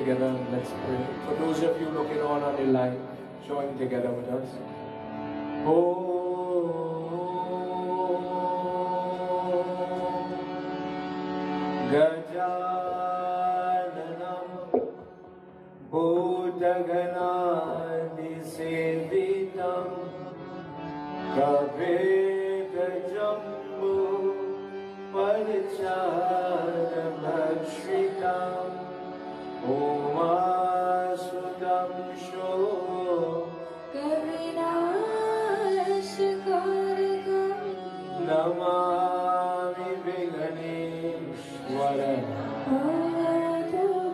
together and let's pray. For those of you looking on the live, join together with us. Oh, Gajananam Bhutaganadi Sevitam Kaveda Jambu Paricharamachritam Umasudam Sho Kavinashkarikam Namami Viganeshwaram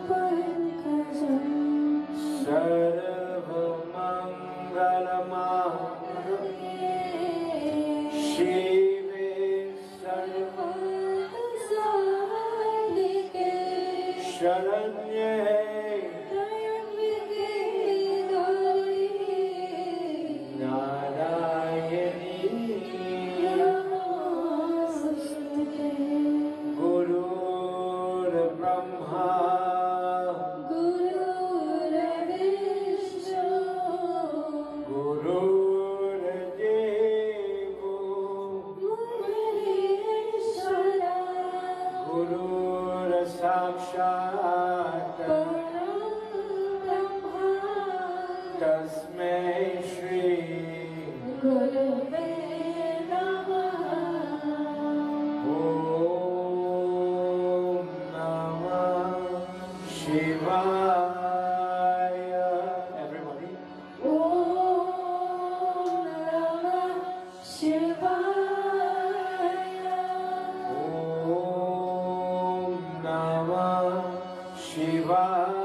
Pankajam Sarvamangalamahare Shive Sarvasahike Sharanye Tasmai shri Gurave Namah Om Namah Shivaya. Everybody. Om Namah Shivaya. Om Namah Shivaya.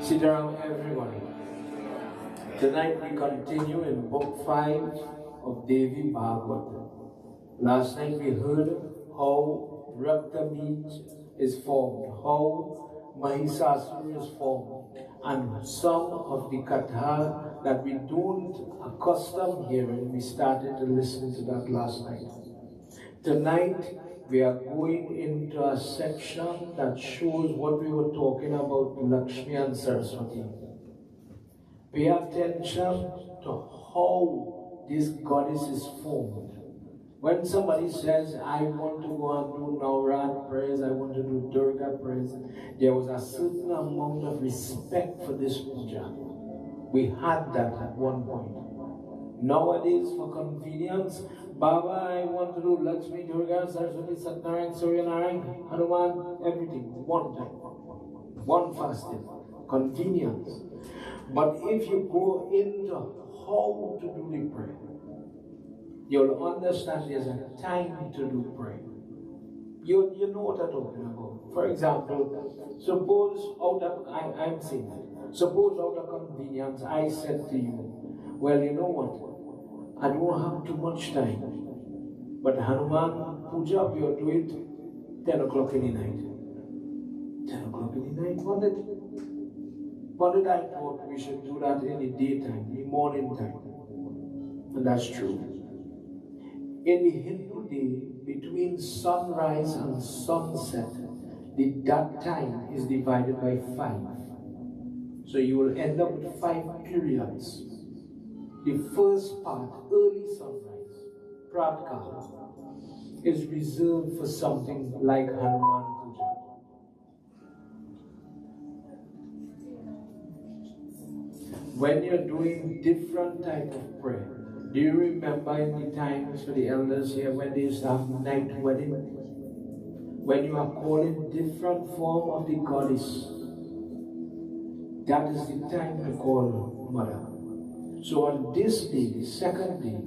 Sit down, everybody. Tonight we continue in Book 5 of Devi Bhagavatam. Last night we heard how Raktabij is formed, how Mahisasura is formed, and some of the katha that we don't accustom hearing, we started to listen to that last night. Tonight we are going into a section that shows what we were talking about, Lakshmi and Saraswati. Pay attention to how this goddess is formed. When somebody says, I want to go and do Navrat prayers, I want to do Durga prayers, there was a certain amount of respect for this puja. We had that at one point. Nowadays, for convenience, Baba, I want to do Lakshmi, Durga, Saraswati, Satnarayan, Suryanarayan, Hanuman, everything, one time, one fasting, convenience. But if you go into how to do the prayer, you'll understand there's a time to do prayer. You know what I'm talking about. For example, suppose I'm saying that, suppose out of convenience, I said to you, well, you know what? I don't have too much time, but Hanuman Puja, we'll do it 10 o'clock in the night. 10 o'clock in the night? What did I thought we should do that in the daytime, in the morning time? And that's true. In the Hindu day, between sunrise and sunset, that time is divided by 5. So you will end up with 5 periods. The first part, early sunrise, Pratkala, is reserved for something like Hanuman Puja. When you're doing different type of prayer, do you remember in the times for the elders here when they used to have night wedding? When you are calling different form of the goddess, that is the time to call Mother. So on this day, the second day,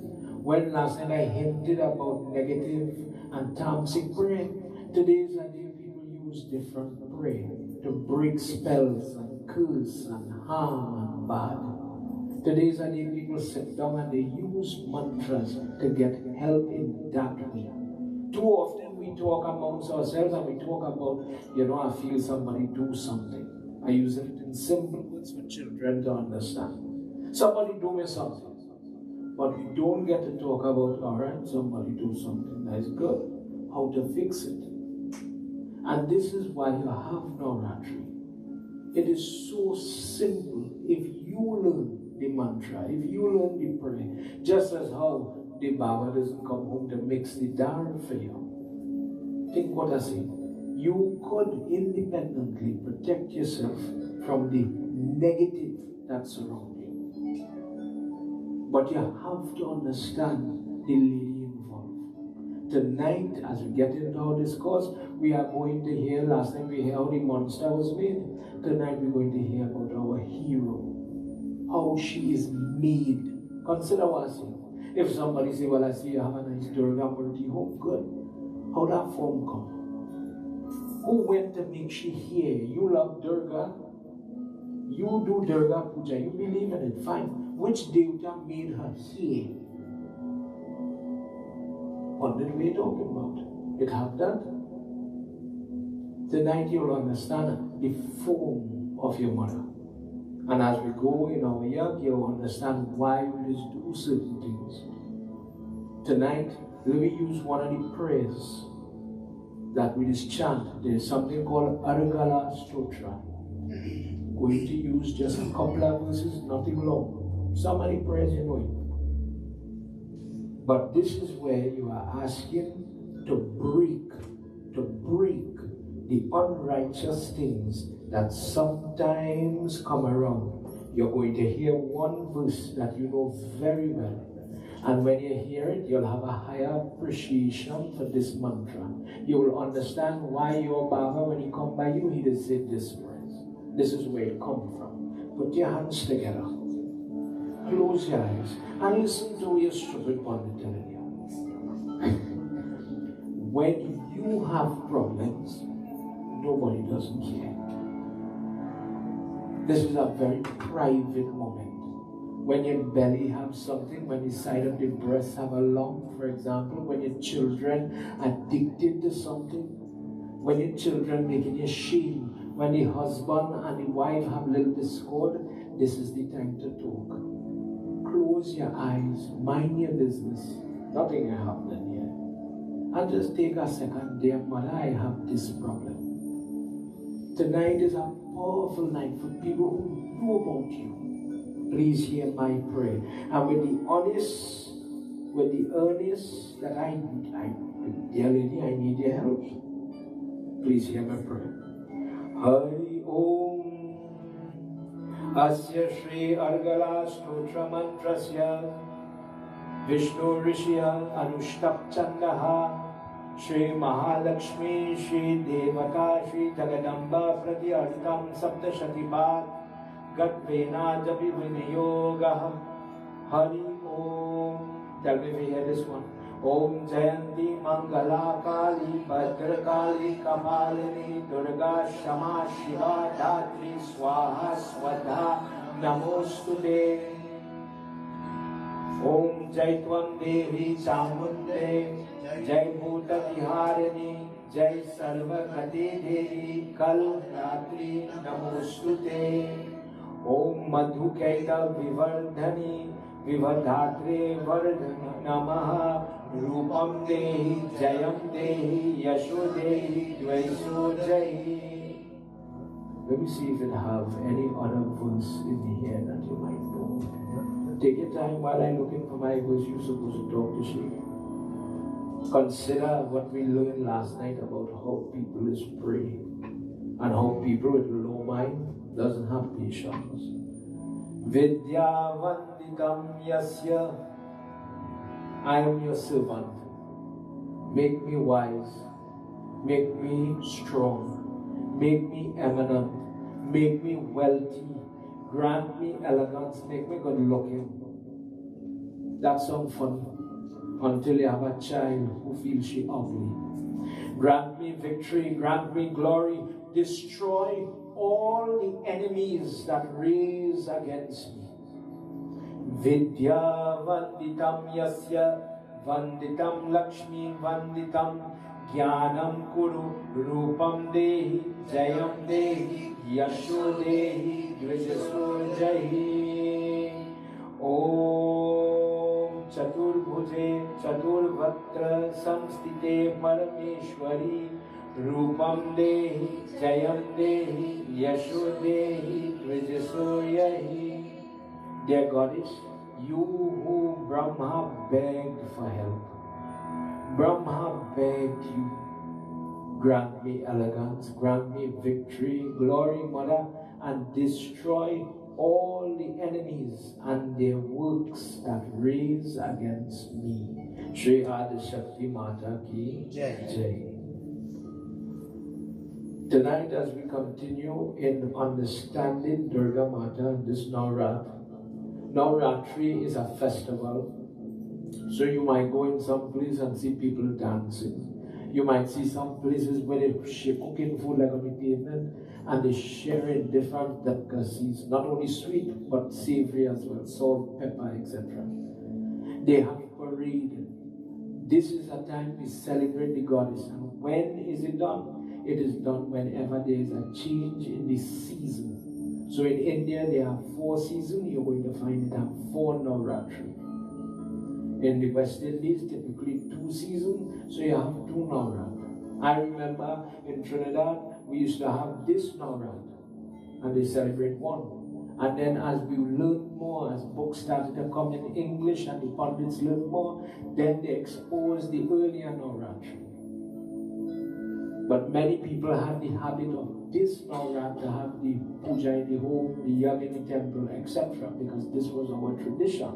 when last night I hinted about negative and tamasic prayer, today is a day people use different prayer to break spells and curse and harm and bad. Today's a day people sit down and they use mantras to get help in that way. Too often we talk amongst ourselves and we talk about, I feel somebody do something. I use it in simple words for children to understand. Somebody do me something. But we don't get to talk about, all right, somebody do something that's good, how to fix it. And this is why you have Navratri. It is so simple if you learn the mantra, if you learn the prayer, just as how the Baba doesn't come home to mix the dal for you. Think what I say. You could independently protect yourself from the negative that's around you. But you have to understand the lady involved. Tonight, as we get into our discourse, we are going to hear, last time we heard how the monster was made. Tonight we're going to hear about our hero. How she is made. Consider what I say. If somebody say, well, I see you have a nice Durga Murti home, good. How that form come? Who went to make she here? You love Durga. You do Durga Puja. You believe in it. Fine. Which Devta made her here? What did we talk about? It have that. Tonight you'll understand the form of your mother. And as we go in our young, you'll understand why we just do certain things. Tonight, let me use one of the prayers that we just chant. There's something called Argala Stotra. Going to use just a couple of verses, nothing long. So many prayers you know it. But this is where you are asking to break the unrighteous things that sometimes come around. You're going to hear one verse that you know very well. And when you hear it, you'll have a higher appreciation for this mantra. You will understand why your Baba, when he come by you, he just said this words. This is where it comes from. Put your hands together. Close your eyes and listen to your stupid one telling you. When you have problems, nobody doesn't care. This is a very private moment. When your belly have something, when the side of the breast have a lump, for example, when your children addicted to something, when your children making you shame, when the husband and the wife have little discord, this is the time to talk. Close your eyes, mind your business. Nothing is happening here. And just take a second, dear mother, I have this problem. Tonight is a powerful night for people who know about you. Please hear my prayer. And with the earnest that dear lady, I need your help. Please hear my prayer. Hari Om Asya Shri Argala Stotra Mantrasya Vishnu Rishya Anushtab Chandaha Shri Mahalakshmi Shri Devata Shri Jagadamba Pratyartam Saptashatipat Gatvena Japi Vinayogah Hari Om. Tell me if you hear this one. Om Jayanti Mangala Kali Bhadra Kali Kapalini Durga Shama Shiva Dhatri Swaha Swadha Namostute. Om Jaitvam Devi Chamunde Jai Bhuta Viharini Jai Sarva Gati Devi Kal Ratri Namostute. Om Madhu Kaita Vivardhani Vivadhatre Vardhana Namaha Rupam Dehi Jayam Dehi Yasho Dehi Dvaiso Jahi. Let me see if it have any other verse in here that you might know. Take your time while I'm looking for my verse. You're supposed to talk to Shri. Consider what we learned last night about how people is praying and how people with low mind doesn't have patience. Vidya Vanditam Yasya. I am your servant. Make me wise. Make me strong. Make me eminent. Make me wealthy. Grant me elegance. Make me good looking. That sounds funny. Until you have a child who feels she ugly. Grant me victory. Grant me glory. destroy all the enemies that raise against me. Vidya vanditam yasya vanditam lakshmi vanditam jnanam kuru rupam dehi jayam dehi yasho dehi dvijaso jahi. Om Chaturbhuje Chaturvatra Samstite Parameshwari Rupam Dehi Jayam Dehi Yasho Dehi Dvijaso Yahi. Dear Goddess, you who Brahma begged for help, Brahma begged you, grant me elegance, grant me victory, glory, Mother, and destroy all the enemies and their works that raise against me. Shri Adi Shakti Mata Ki Jai. Tonight, as we continue in understanding Durga Mata, this Navratri is a festival. So you might go in some place and see people dancing. You might see some places where they're cooking food like on the pavement and they're sharing different delicacies, not only sweet but savory as well, salt, pepper, etc. They have parade. This is a time we celebrate the goddess. And when is it done? It is done whenever there is a change in the season. So in India, they have 4 seasons. You're going to find it have 4 Navratri. In the West Indies, typically 2 seasons, so you have 2 Navratri. I remember in Trinidad, we used to have this Navratri, and they celebrate 1. And then as we learned more, as books started to come in English and the pundits learned more, then they exposed the earlier Navratri. But many people have the habit of this Navratri to have the puja in the home, the yag in the temple, etc. because this was our tradition.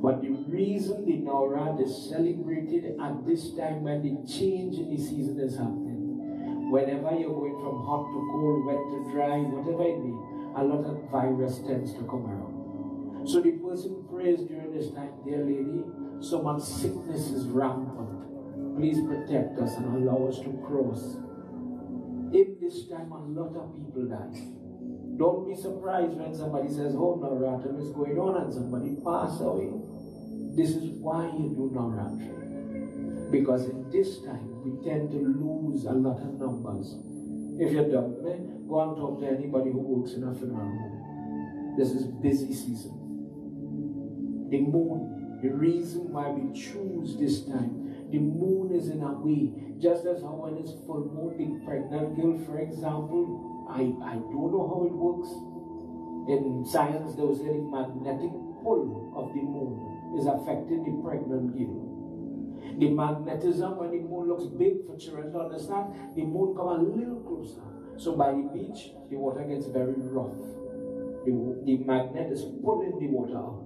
But the reason the Navratri is celebrated at this time when the change in the season is happening, whenever you're going from hot to cold, wet to dry, whatever it be, a lot of virus tends to come around. So the person prays during this time, dear lady, so much sickness is rampant. Please protect us and allow us to cross. In this time, a lot of people die. Don't be surprised when somebody says, oh, Navratri is going on and somebody passed away. This is why you do Navratri. Because in this time, we tend to lose a lot of numbers. If you're dumb, go and talk to anybody who works in a funeral home. This is busy season. The moon, the reason why we choose this time, the moon is in a way, just as how when it's full moon, the pregnant girl, for example, I don't know how it works. In science, they will say the magnetic pull of the moon is affecting the pregnant girl. The magnetism, when the moon looks big for children to understand, the moon comes a little closer. So by the beach, the water gets very rough. The magnet is pulling the water out.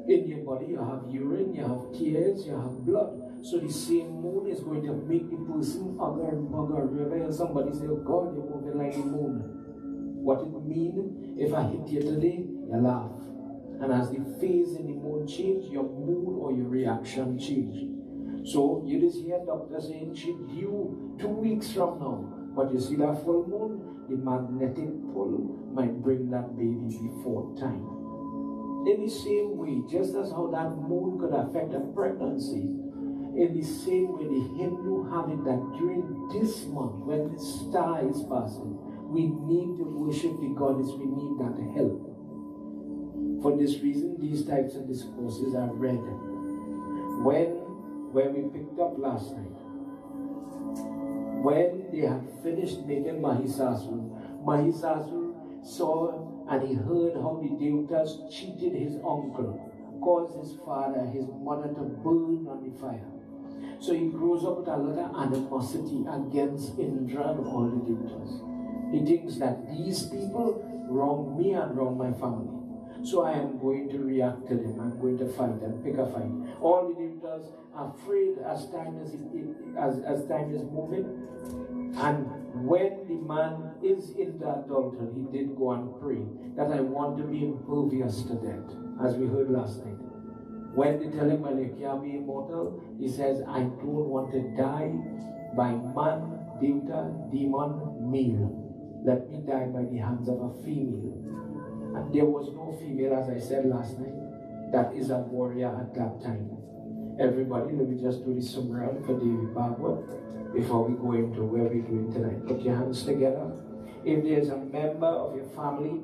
In your body, you have urine, you have tears, you have blood. So the same moon is going to make the person ugger and bugger. You ever hear somebody say, oh God, you're moving like the moon. What it means, if I hit you today, you laugh. And as the phase in the moon change, your mood or your reaction change. So you just hear doctor saying she's due 2 weeks from now. But you see that full moon, the magnetic pull might bring that baby before time. In the same way, just as how that moon could affect a pregnancy, in the same way the Hindu have it that during this month, when the star is passing, we need to worship the goddess, we need that help. For this reason, these types of discourses are read. When we picked up last night, when they had finished making Mahisasur saw and he heard how the Devatas cheated his uncle, caused his father, his mother to burn on the fire. So he grows up with a lot of animosity against Indra and all the Devatas. He thinks that these people wrong me and wrong my family. So I am going to react to them. I'm going to fight and pick a fight. All the Devatas are afraid as time is moving. And when the man is into adulthood, he did go and pray that I want to be impervious to death, as we heard last night. When they tell him, well, you can't be immortal, he says, I don't want to die by man Deuta, demon, male. Let me die by the hands of a female. And there was no female, as I said last night, that is a warrior at that time. Everybody, let me just do the summary for David Bhagwan before we go into where we're going tonight. Put your hands together. If there's a member of your family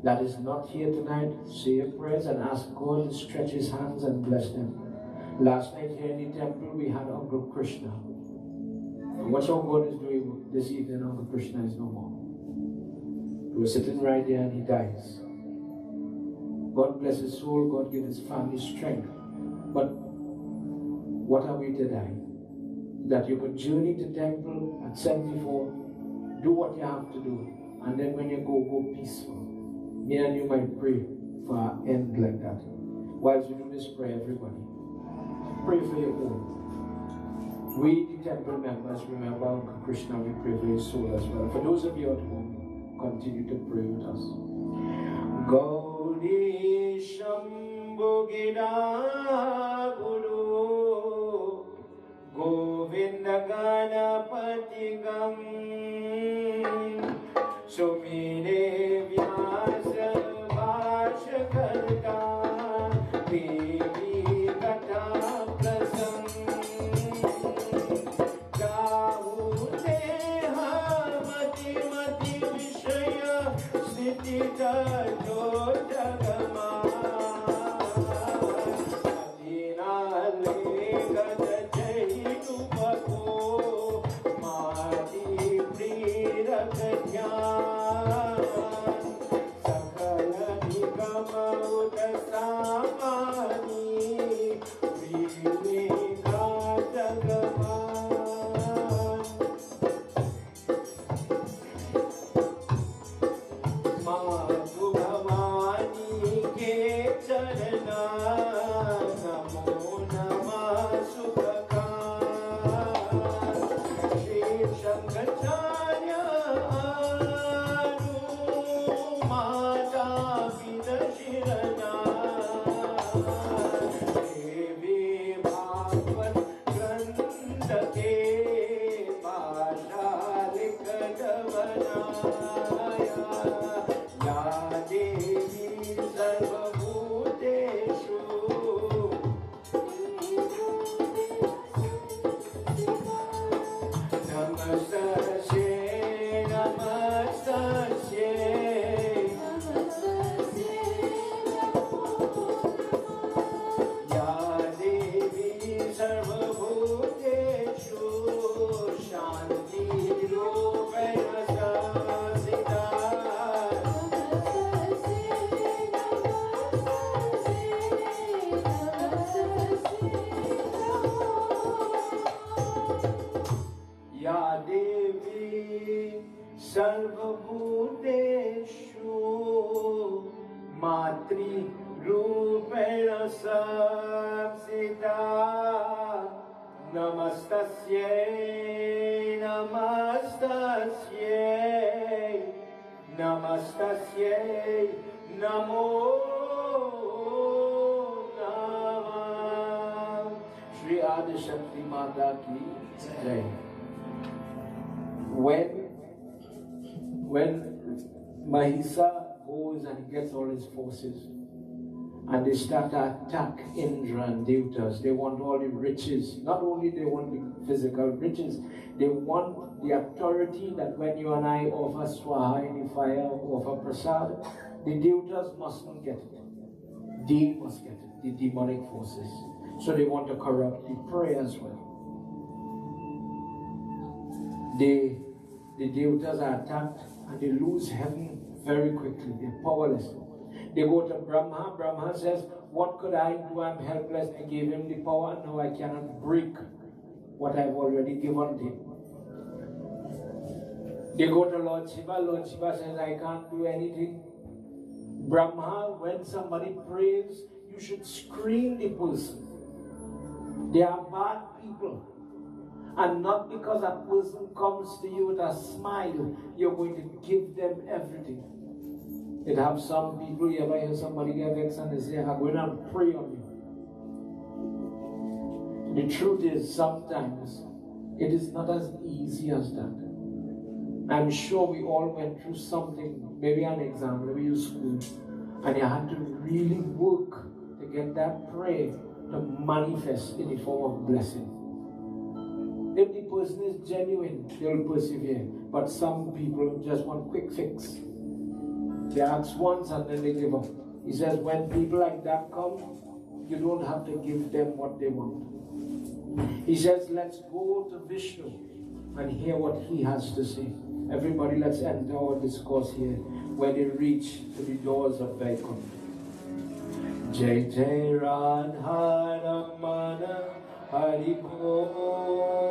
that is not here tonight, say your prayers and ask God to stretch his hands and bless them. Last night here in the temple, we had Uncle Krishna. And what our God is doing this evening, Uncle Krishna is no more. He was sitting right there and he dies. God bless his soul, God give his family strength. But what are we to die? That you could journey to temple at 74, do what you have to do, and then when you go peaceful. Me and you might pray for an end like that. Whilst we do this prayer, everybody, pray for your own. We, the temple members, remember Uncle Krishna, we pray for his soul as well. For those of you at home, continue to pray with us. Gauri Shambhu Gida Guru Govinda Ganapati Gam Sumire Vyasa Vashakarta Devi Kata Prasam Jahute Mati Mati Vishaya Sthitita Jotagama Adina Legata Jainu Bako Mati Prira Katyan Sakala Nikama Udasamani Viveka Jagaman Madhu Bhavani Ke Charana Namo Namah Sukhakan Shri Shankacharya Anu Mata Pita Shirana Devi Bhagwan Grandake Pashalik Davanaya Ya Devi Sarvabhuteshu Namastasye Namastasye Ya Devi Sarvabhuteshu Shanti Rupena Sasita Ya Devi Sarvabhuteshu Matri Rupena Samsita Namastasye Namastasye Namastasye Namo Namah Shri Adi Shakti Mata Ki Jai. When Mahisa goes and gets all his forces and they start to attack Indra and Devatas, they want all the riches. Not only they want the physical riches, they want the authority that when you and I offer swaha in the fire, offer prasad, the Devatas mustn't get it. They must get it, the demonic forces. So they want to corrupt the prayer as well. The Devatas are attacked and they lose heaven very quickly. They're powerless. They go to Brahma. Brahma says, what could I do? I'm helpless. I gave him the power. Now I cannot break what I've already given him. They go to Lord Shiva. Lord Shiva says, I can't do anything. Brahma, when somebody prays, you should screen the person. They are bad people. And not because a person comes to you with a smile, you're going to give them everything. It have some people, you ever hear somebody get vexed and they say, I'm going to pray on you. The truth is, sometimes It is not as easy as that. I'm sure we all went through something, maybe an exam, maybe you school, and you had to really work to get that prayer to manifest in the form of blessing. If the person is genuine, they'll persevere. But some people just want quick fix. They ask once and then they give up. He says, when people like that come, you don't have to give them what they want. He says, let's go to Vishnu and hear what he has to say. Everybody, let's enter our discourse here where they reach to the doors of Vaikuntha. Jai Jai Radha Ramana Hari Bol.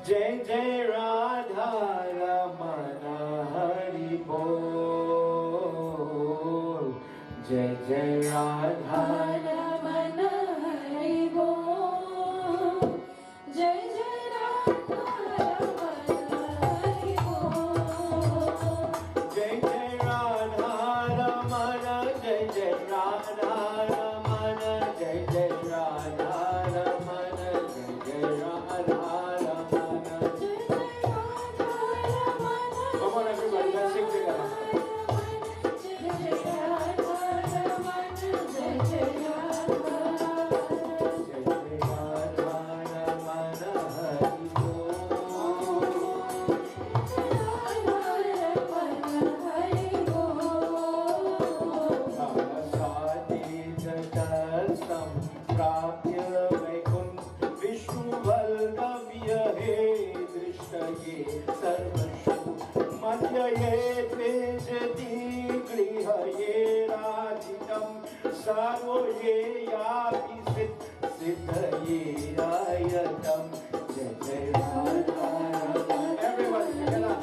Jai Jai Radha Ramana Hari Bol. Jai Jai Radha Ramana Hari Bol. Jai Jai Radha Ramana Hari Bol. Jai Jai Radha Ramana. Jai Jai Radha Ramana. Jai Jai Radha Ramana. Jai Jai Radha Ramana. Jai Jai Radha Ramana. Come on everybody, let's sing together. Everybody, together.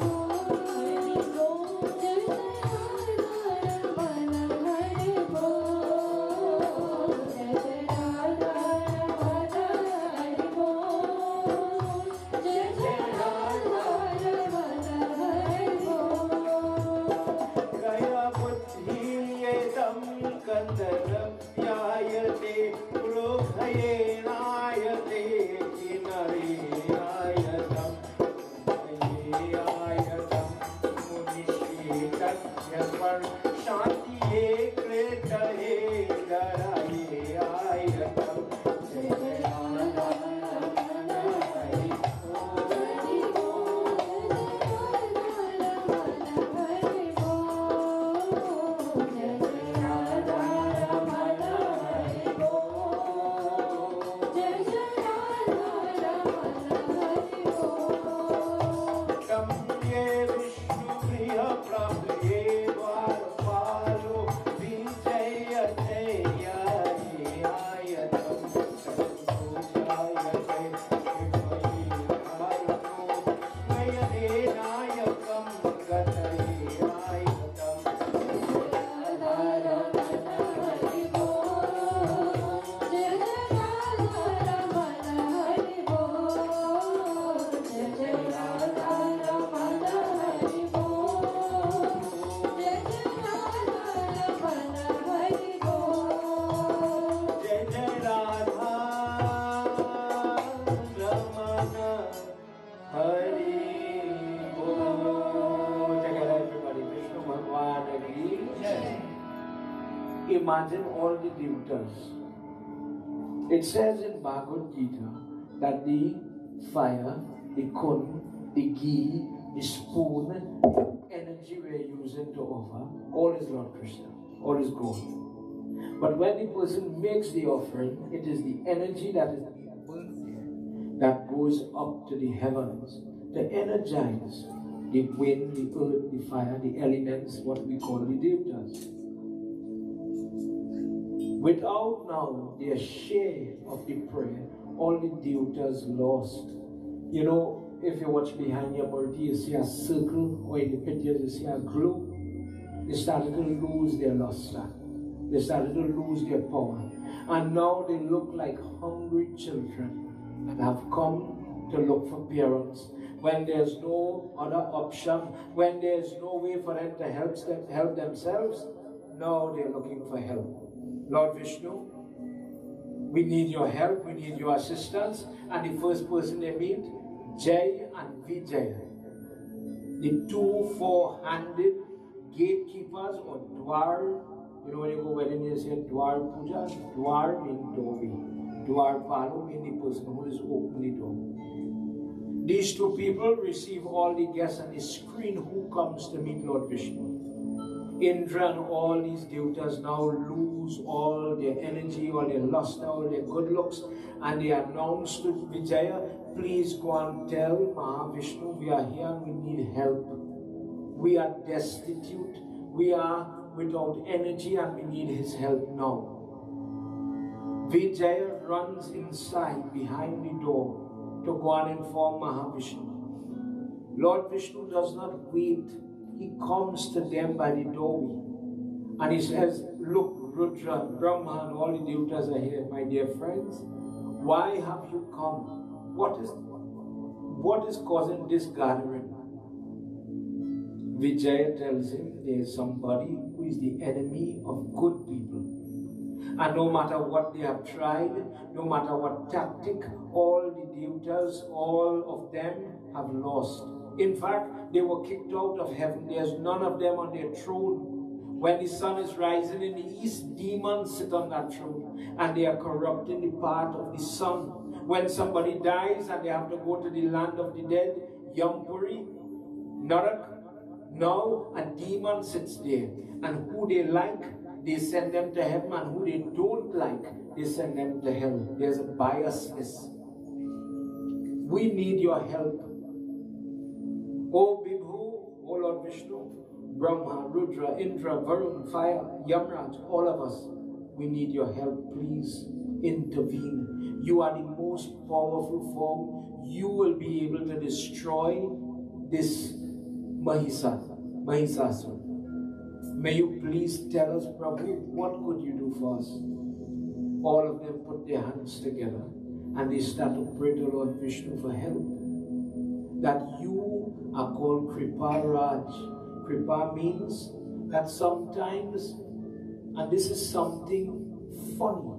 Imagine all the devatas. It says in Bhagavad Gita that the fire, the kun, the ghee, the spoon, the energy we are using to offer, all is Lord Krishna, all is gold. But when the person makes the offering, it is the energy that is that goes up to the heavens to energize the wind, the earth, the fire, the elements, what we call the devatas. Without now their share of the prayer, all the devatas lost. You know, if you watch behind your murti, you see a circle, or in the pictures you see a glow. They started to lose their luster. They started to lose their power. And now they look like hungry children that have come to look for parents. When there's no other option, when there's no way for them to help themselves, now they're looking for help. Lord Vishnu, We need your help, we need your assistance. And the first person they meet, Jay and Vijay, the two four-handed gatekeepers or Dwar. You know when you go wedding, you say Dwar Puja. Dwar means doorway. Dwar Palu means the person who is opening the door. These two people receive all the guests and the screen who comes to meet Lord Vishnu. Indra and all these devatas now lose all their energy, all their lust, all their good looks, and they announce to Vijaya, please go and tell Mahavishnu, we are here, we need help. We are destitute, we are without energy, and we need his help now. Vijaya runs inside behind the door to go and inform Mahavishnu. Lord Vishnu does not wait. He comes to them by the doorway and he says, look, Rudra, Brahma and all the devatas are here, my dear friends. Why have you come? What is causing this gathering? Vijaya tells him there is somebody who is the enemy of good people. And no matter what they have tried, no matter what tactic, all the devatas, all of them have lost. In fact, they were kicked out of heaven. There's none of them on their throne. When the sun is rising in the east, demons sit on that throne and they are corrupting the path of the sun. When somebody dies and they have to go to the land of the dead, Yampuri, Narak, now a demon sits there. And who they like, they send them to heaven, and who they don't like, they send them to hell. There's a biasness. We need your help. O Vibhu, O Lord Vishnu, Brahma, Rudra, Indra, Varun, Fire, Yamraj, all of us, we need your help. Please intervene. You are the most powerful form. You will be able to destroy this Mahisasura. May you please tell us, Prabhu, what could you do for us? All of them put their hands together and they start to pray to Lord Vishnu for help. That you are called Kripa Raj. Kripa means that sometimes, and this is something funny,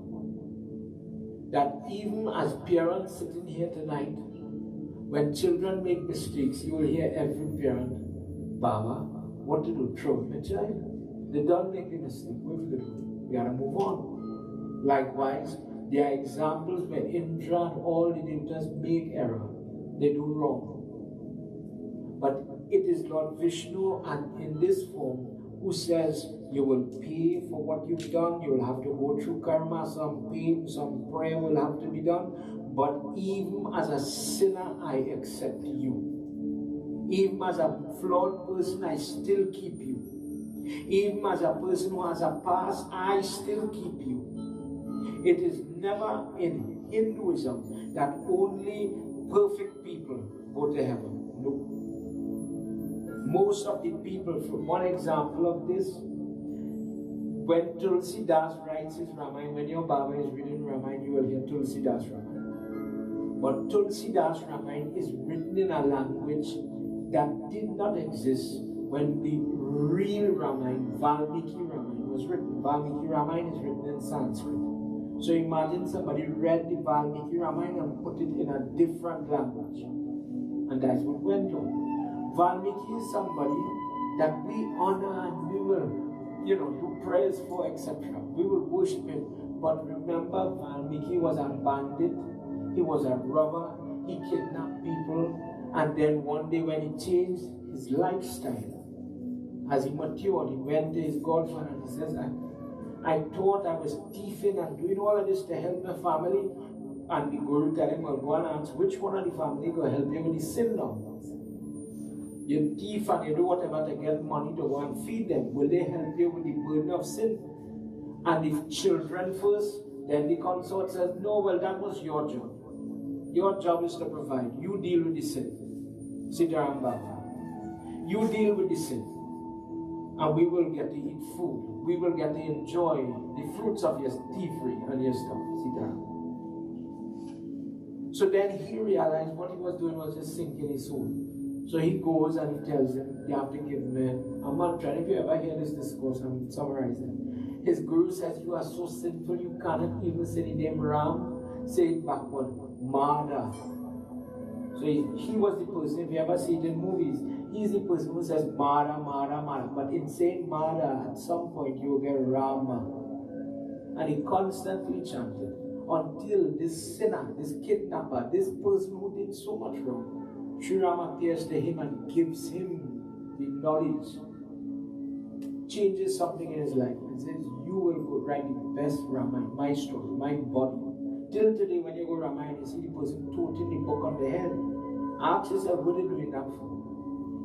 that even as parents sitting here tonight, when children make mistakes, you will hear every parent, Baba, what to do? Throw the child. They don't make a mistake. What do we do? We gotta move on. Likewise, there are examples where Indra and all the devatas make error. They do wrong. But it is Lord Vishnu and in this form who says you will pay for what you've done. You will have to go through karma, some pain, some prayer will have to be done. But even as a sinner, I accept you. Even as a flawed person, I still keep you. Even as a person who has a past, I still keep you. It is never in Hinduism that only perfect people go to heaven. No. Most of the people, for one example of this, when Tulsi Das writes his Ramayana, when your Baba is reading Ramayana, you will hear Tulsi Das Ramayana. But Tulsi Das Ramayana is written in a language that did not exist when the real Ramayana, Valmiki Ramayana, was written. Valmiki Ramayana is written in Sanskrit. So imagine somebody read the Valmiki Ramayana and put it in a different language. And that's what went on. Valmiki is somebody that we honor and we will, do prayers for, etc. We will worship him. But remember, Valmiki was a bandit, he was a robber, he kidnapped people, and then one day when he changed his lifestyle, as he matured, he went to his godfather and he says, I thought I was thieving and doing all of this to help my family. And the Guru tell him, well, go and ask which one of the family will help you with the sin now. You thief and you do whatever to get money to go and feed them. Will they help you with the burden of sin? And the children first, then the consort says, no, well, that was your job. Your job is to provide. You deal with the sin. Sitaram Baba. You deal with the sin. And we will get to eat food. We will get to enjoy the fruits of your thievery and your stuff. Sitaram. So then he realized what he was doing was just sinking his soul. So he goes and he tells him, you have to give him a mantra. If you ever hear this discourse, I'm summarizing. His guru says, you are so sinful, you cannot even say the name Ram. Say it backward, Mada. So he was the person, if you ever see it in movies, he's the person who says Mara, Mara, Mara. But in saying Mara, at some point you will get Rama. And he constantly chanted until this sinner, this kidnapper, this person who did so much wrong, Sri Rama appears to him and gives him the knowledge, changes something in his life, and says, you will go write the best Ramayana, my story, my body. Till today, when you go Ramayana, you see the person toting the book on the head. Ask yourself, what are they doing that for?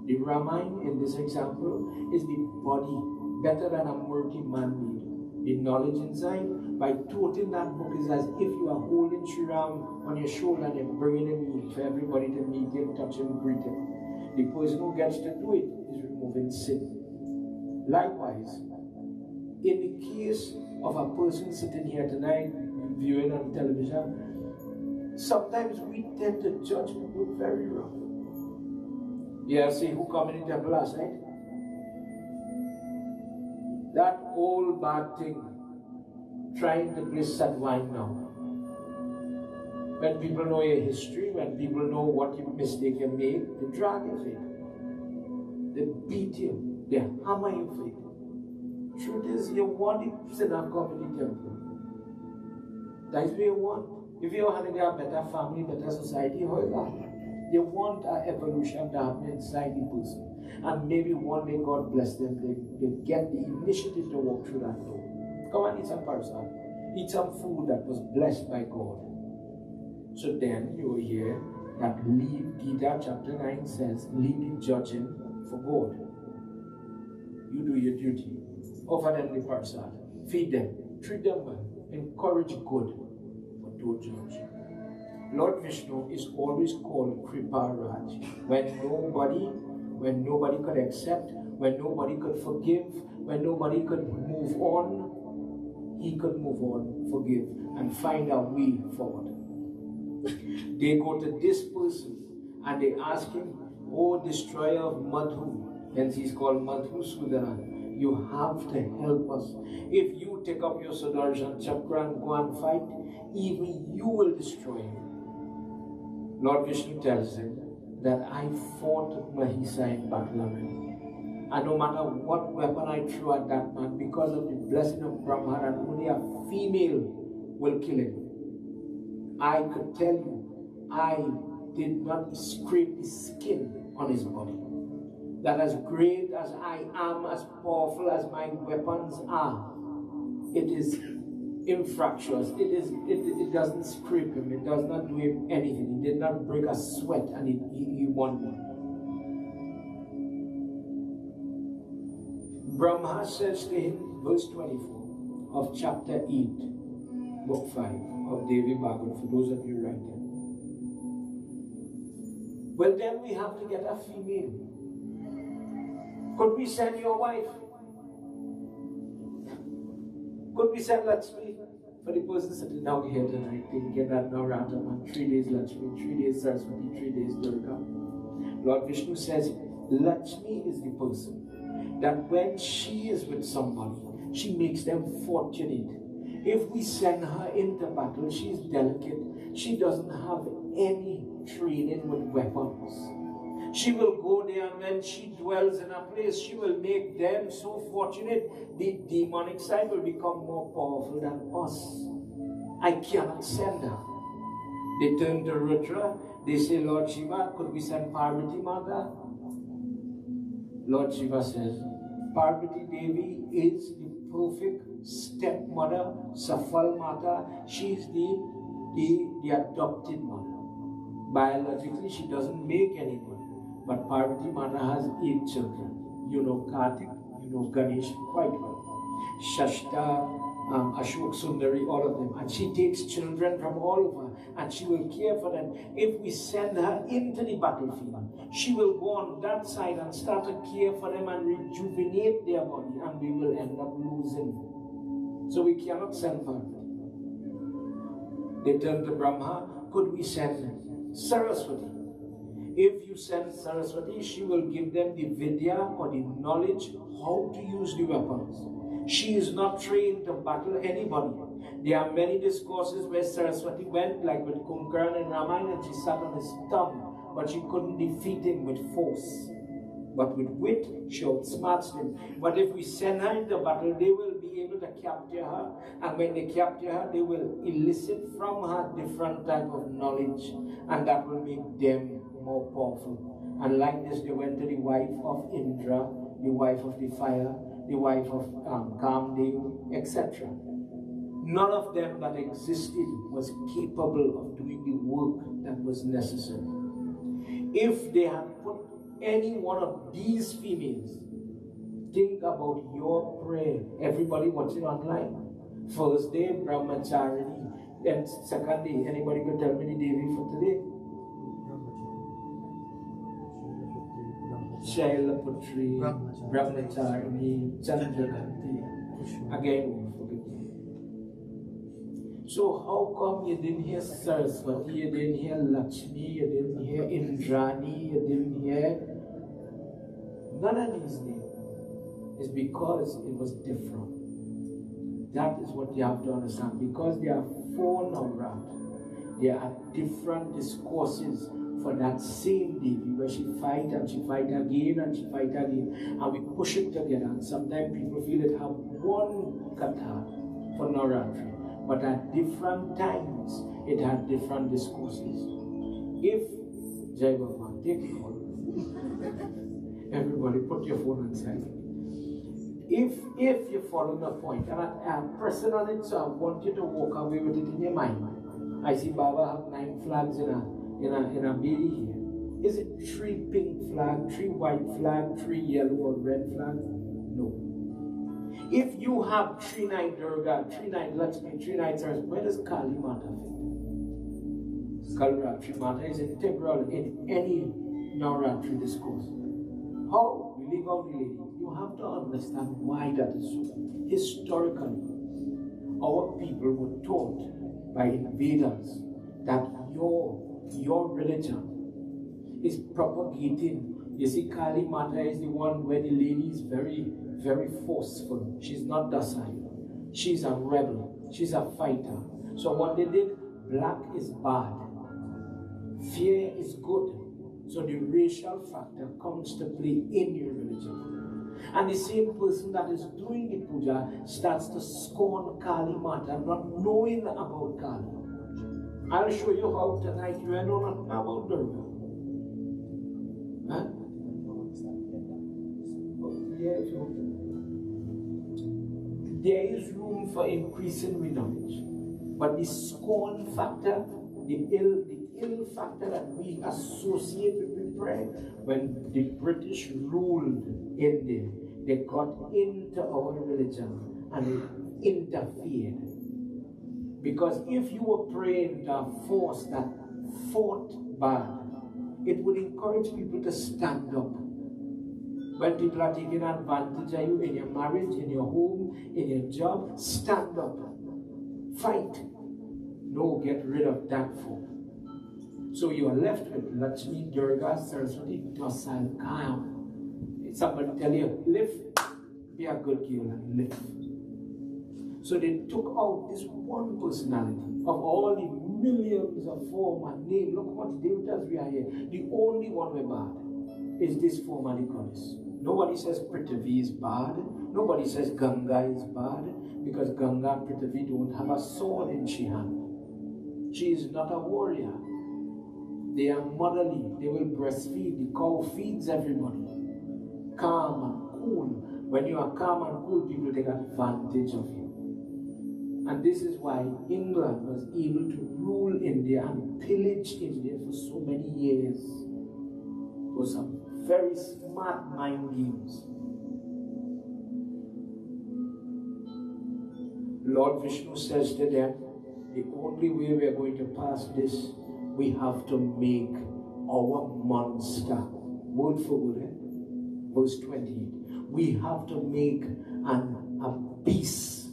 The Ramayana, in this example, is the body, better than a murky man-made. The knowledge inside, by toting that book, is as if you are holding Sri Ram on your shoulder and you're bringing him in for everybody to meet him, touch him, greet him. The person who gets to do it is removing sin. Likewise, in the case of a person sitting here tonight, viewing on television, sometimes we tend to judge people very wrong. Yeah, see who come in the temple last night? That old bad thing, trying to play Sadwine now. When people know your history, when people know what mistake you made, they drag your feet. They beat you, they hammer your feet. Truth is, you want the sinner come in the temple. That's what you want. If you want to have a better family, better society, however, you want an evolution to happen inside the person. And maybe one day God bless them, they get the initiative to walk through that door. Come and eat some parasat. Eat some food that was blessed by God. So then you will hear that leave, Gita chapter 9 says, leave the judging for God. You do your duty. Offer them the parasat. Feed them. Treat them well. Encourage good. But don't judge. Lord Vishnu is always called Kripa Raj. When nobody could accept, when nobody could forgive, when nobody could move on, he could move on, forgive, and find a way forward. They go to this person and they ask him, oh destroyer of Madhu, hence he's called Madhu Sudana, you have to help us. If you take up your Sudarshan Chakra and go and fight, even you will destroy him. Lord Vishnu tells him that I fought Mahisa in battle already. And no matter what weapon I threw at that man, because of the blessing of Brahma, and only a female will kill him. I could tell you, I did not scrape the skin on his body. That as great as I am, as powerful as my weapons are, it is infractious. It doesn't scrape him. It does not do him anything. He did not break a sweat, and he won one. Brahma says to him, verse 24 of chapter 8, book 5 of Devi Bhagavad, for those of you writing. Well, then we have to get a female. Could we send your wife? Could we send Lakshmi? For the person sitting down here tonight, thinking that now Rataman, 3 days Lakshmi, 3 days Saraswati, 3 days Durga. Lord Vishnu says, Lakshmi is the person that when she is with somebody, she makes them fortunate. If we send her into battle, she's delicate. She doesn't have any training with weapons. She will go there, and when she dwells in a place, she will make them so fortunate, the demonic side will become more powerful than us. I cannot send her. They turn to Rudra, they say, Lord Shiva, could we send Parvati Mata? Lord Shiva says, Parvati Devi is the perfect stepmother, Safal Mata. She's the adopted mother. Biologically, she doesn't make anybody. But Parvati Mata has 8 children. You know Kartik, you know Ganesh quite well. Shashta, Ashok Sundari, all of them. And she takes children from all over and she will care for them. If we send her into the battlefield, she will go on that side and start to care for them and rejuvenate their body, and we will end up losing them. So we cannot send Parvati. They turn to Brahma, could we send Saraswati? If you send Saraswati, she will give them the vidya or the knowledge how to use the weapons. She is not trained to battle anybody. There are many discourses where Saraswati went, like with Kumbhakarna and Ramayana, and she sat on his tongue, but she couldn't defeat him with force. But with wit, she outsmarts him. But if we send her into battle, they will be able to capture her. And when they capture her, they will elicit from her different type of knowledge. And that will make them more powerful. And like this, they went to the wife of Indra, the wife of the fire, the wife of Kamdev, etc. None of them that existed was capable of doing the work that was necessary. If they had put any one of these females, think about your prayer. Everybody watching online. First day, Brahmacharini. Then second day, anybody could tell me the Devi for today? Shailaputri, Brahmacharini, Chandrakanti. Again, forget me. So how come you didn't hear Saraswati, you didn't hear Lakshmi, you didn't hear Indrani, you didn't hear none of these names? It's because it was different. That is what you have to understand. Because there are 4 Navratri, there are different discourses for that same Devi, where she fight and she fight again and she fight again, and we push it together. And sometimes people feel it have one Katha for Navratri, but at different times it had different discourses. If Jai Bhagwan, take it all. Everybody put your phone on silent. If you follow the point, and I'm pressing on it, so I want you to walk away with it in your mind. I see Baba have 9 flags in a bedi here. Is it 3 pink flag, 3 white flag, 3 yellow or red flag? No. If you have 3 night Durga, 3 night Lakshmi, 3 night Saraswati, where does Kali Mata fit? Kali Mata is integral in any Navratri discourse. How? We leave out the lady. You have to understand why that is so. Historically, our people were taught by invaders that your religion is propagating. You see, Kali Mata is the one where the lady is very, very forceful. She's not docile. She's a rebel. She's a fighter. So what they did, black is bad. Fear is good. So the racial factor comes to play in your religion. And the same person that is doing the puja starts to scorn Kali Mata, not knowing about Kali. I'll show you how tonight you know nothing about Durga. Huh? There is room for increasing with knowledge. But the scorn factor, the ill factor that we associate with prayer, when the British ruled India, they got into our religion and they interfered. Because if you were praying to a force that fought bad, it would encourage people to stand up. When people are taking advantage of you in your marriage, in your home, in your job, stand up. Fight. No, get rid of that force. So you are left with Lakshmi, Durga, Saraswati, docile, calm. Somebody tell you, lift, be a good girl and lift. So they took out this one personality of all the millions of form and name. Look what devatas we are here. The only one we're bad is this form of the goddess. Nobody says Prithvi is bad. Nobody says Ganga is bad, because Ganga and Prithvi don't have a sword in she hand. She is not a warrior. They are motherly. They will breastfeed. The cow feeds everybody. Calm and cool. When you are calm and cool, people take advantage of you. And this is why England was able to rule India and pillage India for so many years. It was some very smart mind games. Lord Vishnu says to them, the only way we are going to pass this, we have to make our monster, word for word, verse 28. We have to make a beast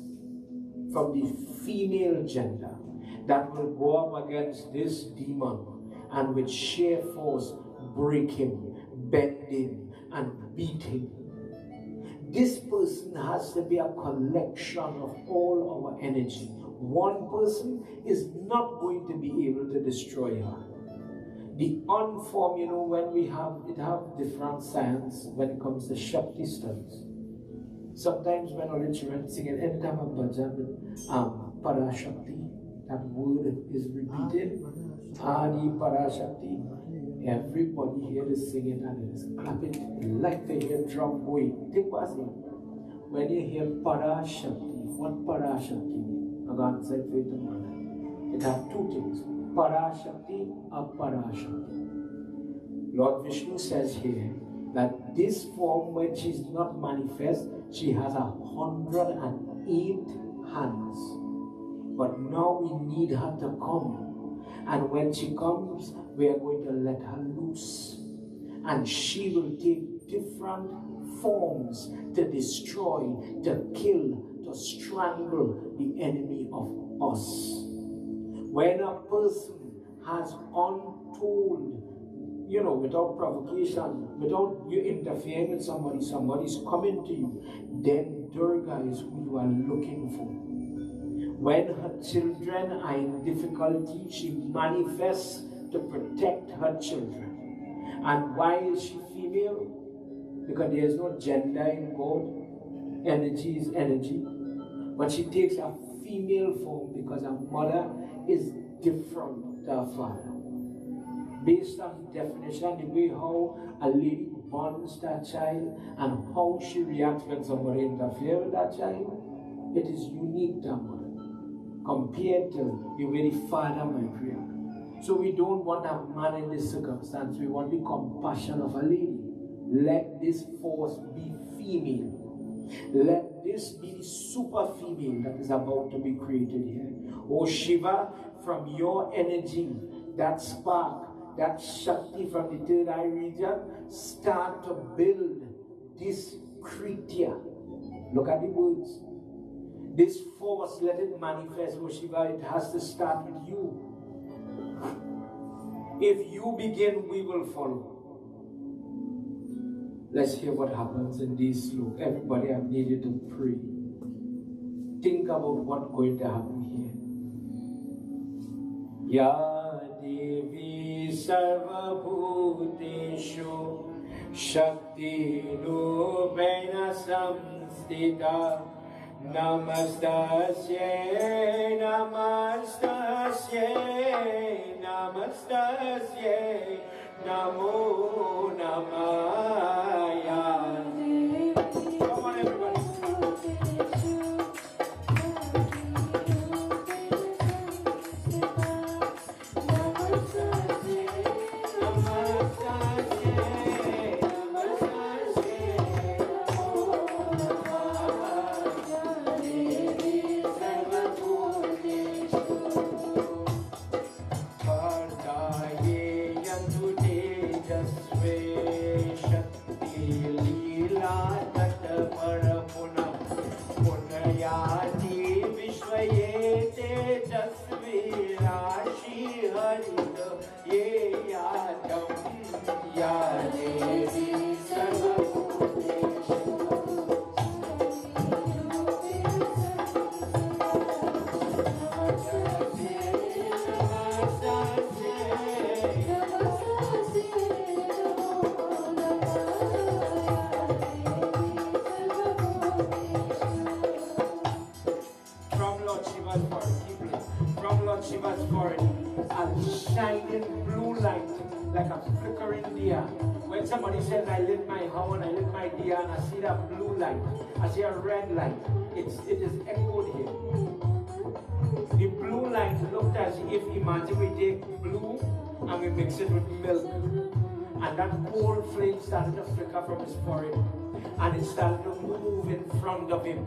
from the female gender that will go up against this demon and with sheer force break him, bend him, and beat him. This person has to be a collection of all our energy. One person is not going to be able to destroy her. The unformed, when we have different science when it comes to Shakti studies. Sometimes when all the children sing it, anytime a bhajan with Parashakti, that word is repeated. Adi Parashakti. Everybody here is singing and is clapping like they hear drum going. Take what's it. When you hear Parashakti, what Parashakti means? I'm going to say it tomorrow. It has two things. Parashakti or Parashakti. Lord Vishnu says here that this form, when she's not manifest, she has 108 hands. But now we need her to come. And when she comes, we are going to let her loose. And she will take different forms to destroy, to kill, to strangle the enemy of us. When a person has untold, without provocation, without you interfering with somebody's coming to you, then Durga is who you are looking for. When her children are in difficulty, she manifests to protect her children. And why is she female? Because there is no gender in God. Energy is energy. But she takes a female form because her mother is different to her father. Based on the definition, the way how a lady bonds that child and how she reacts when somebody interferes with that child, it is unique to her mother compared to the way the father might react. So we don't want a man in this circumstance. We want the compassion of a lady. Let this force be female. Let this be the super female that is about to be created here. Oh Shiva, from your energy, that spark, that Shakti from the third eye region, start to build this Kritya. Look at the words. This force, let it manifest, oh Shiva, it has to start with you. If you begin, we will follow. Let's hear what happens in this slope. Everybody, I've needed to pray. Think about what's going to happen here. Ya Devi Sarva Bhuteshu Shakti Rupena Samstita Namastasye, Namastasye, Namastasye, Namo Namaya. Come on, everybody. Somebody says, I lit my horn, I lit my diya, and I see that blue light, I see a red light. It is echoed here. The blue light looked as if, imagine we take blue and we mix it with milk. And that cold flame started to flicker from his forehead. And it started to move in front of him.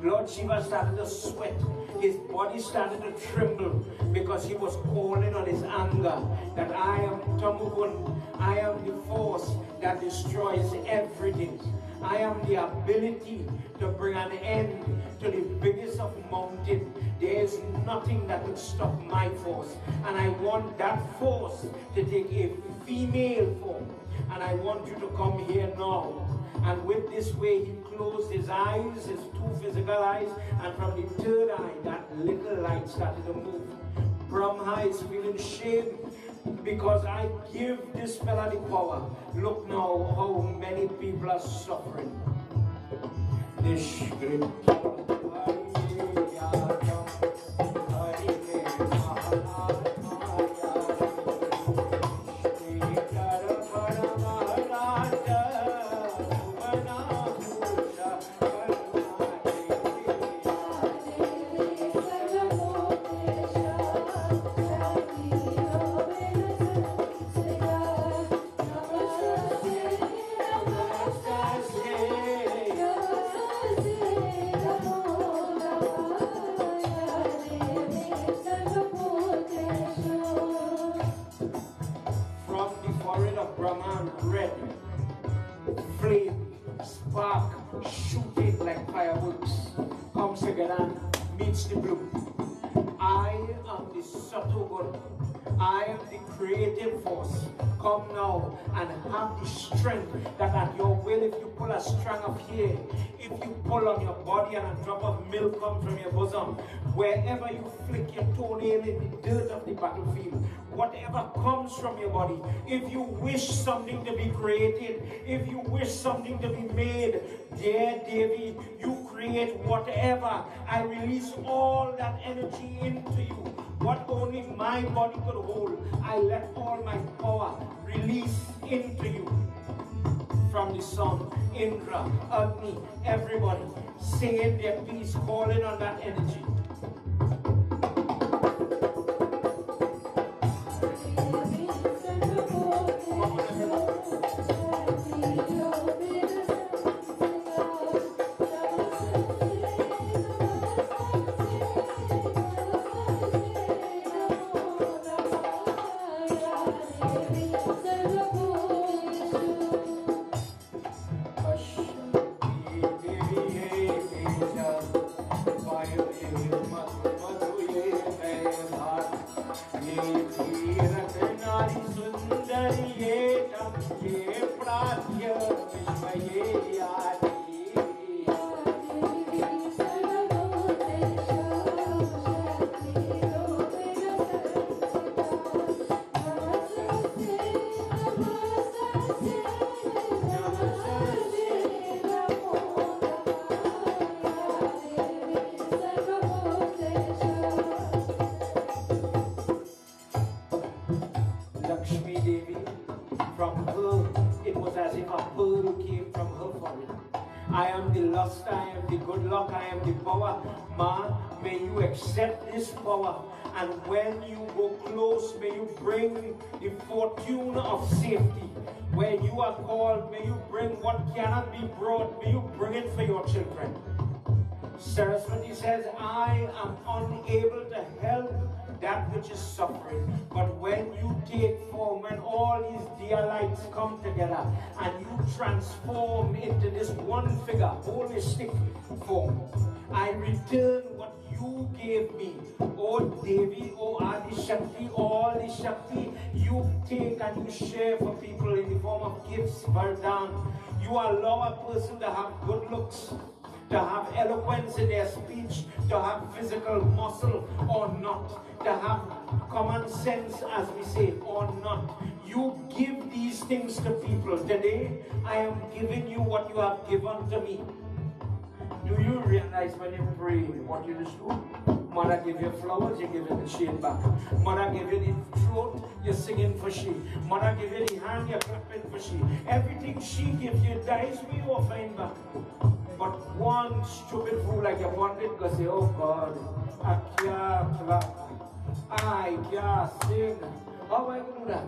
Lord Shiva started to sweat. His body started to tremble because he was calling on his anger that I am Tamugun. I am the force that destroys everything. I am the ability to bring an end to the biggest of mountains. There is nothing that would stop my force. And I want that force to take a female form. And I want you to come here now. And with this way, he closed his eyes, his two physical eyes, and from the third eye, that little light started to move. Brahma is feeling shame because I give this fella the power. Look now how many people are suffering. Shooting like fireworks, comes together, meets the blue. I am the subtle one. I am the creative force. Come now and have the strength that at your will, if you pull a strand of hair, if you pull on your body and a drop of milk comes from your bosom, wherever you flick your toenail in the dirt of the battlefield, whatever comes from your body, if you wish something to be created, if you wish something to be made, dear Davy, you create whatever. I release all that energy into you. What only my body could hold, I let all my power release into you. From the sun, Indra, Agni, everybody, saying their piece, calling on that energy. I am the lust, I am the good luck, I am the power. Ma, may you accept this power. And when you go close, may you bring the fortune of safety. When you are called, may you bring what cannot be brought. May you bring it for your children. Saraswati says, I am unable to help that which is suffering. But when you take form, when all these dear lights come together and you transform into this one figure, holistic form, I return what you gave me. Oh Devi, oh Adi Shakti, all the Shakti you take and you share for people in the form of gifts, Vardhan. You allow a person to have good looks, to have eloquence in their speech, to have physical muscle or not, to have common sense, as we say, or not. You give these things to people. Today, I am giving you what you have given to me. Do you realize when you pray what you just do? Mother give you flowers, you give you the shade back. Mother give you the throat, you're singing for she. Mother give you the hand, you're clapping for she. Everything she gives you, that is we all find back. But one stupid fool like your pundit go say, oh God, I can't clap, I can't sing. How am I going to do that?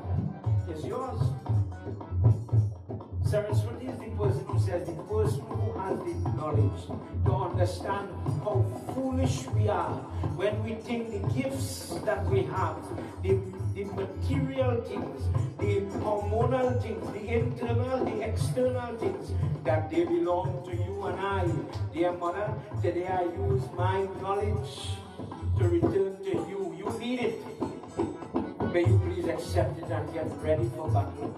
It's yours. Saraswati is the person who says, the person who has the knowledge to understand how foolish we are when we think the gifts that we have, the material things, the hormonal things, the internal, the external things, that they belong to you and I. Dear Mother, today I use my knowledge to return to you. You need it. May you please accept it and get ready for battle.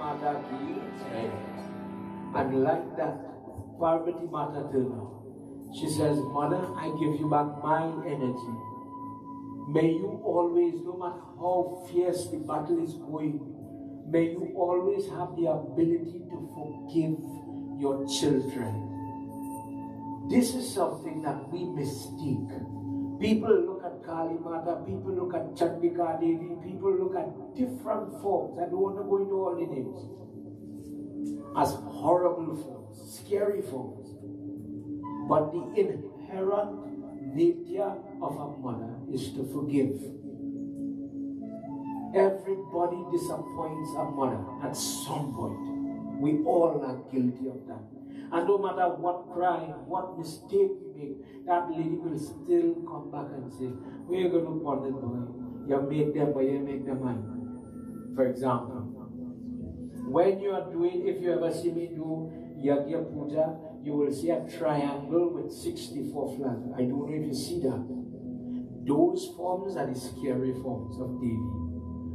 Mata ki jai. And like that, Parvati Mata turned out. She says, Mother, I give you back my energy. May you always, no matter how fierce the battle is going, may you always have the ability to forgive your children. This is something that we mistake. People look at Kali Mata, people look at Chandika Devi, people look at different forms. I don't want to go into all the names. As horrible forms, scary forms. But the inherent nature of a mother is to forgive. Everybody disappoints a mother at some point. We all are guilty of that. And no matter what crime, what mistake we make, that lady will still come back and say, we're going to punish boy. You make them, but you make them mine. For example, when you are doing, if you ever see me do Yagya Puja, you will see a triangle with 64 flags. I don't know if you see that. Those forms are the scary forms of Devi.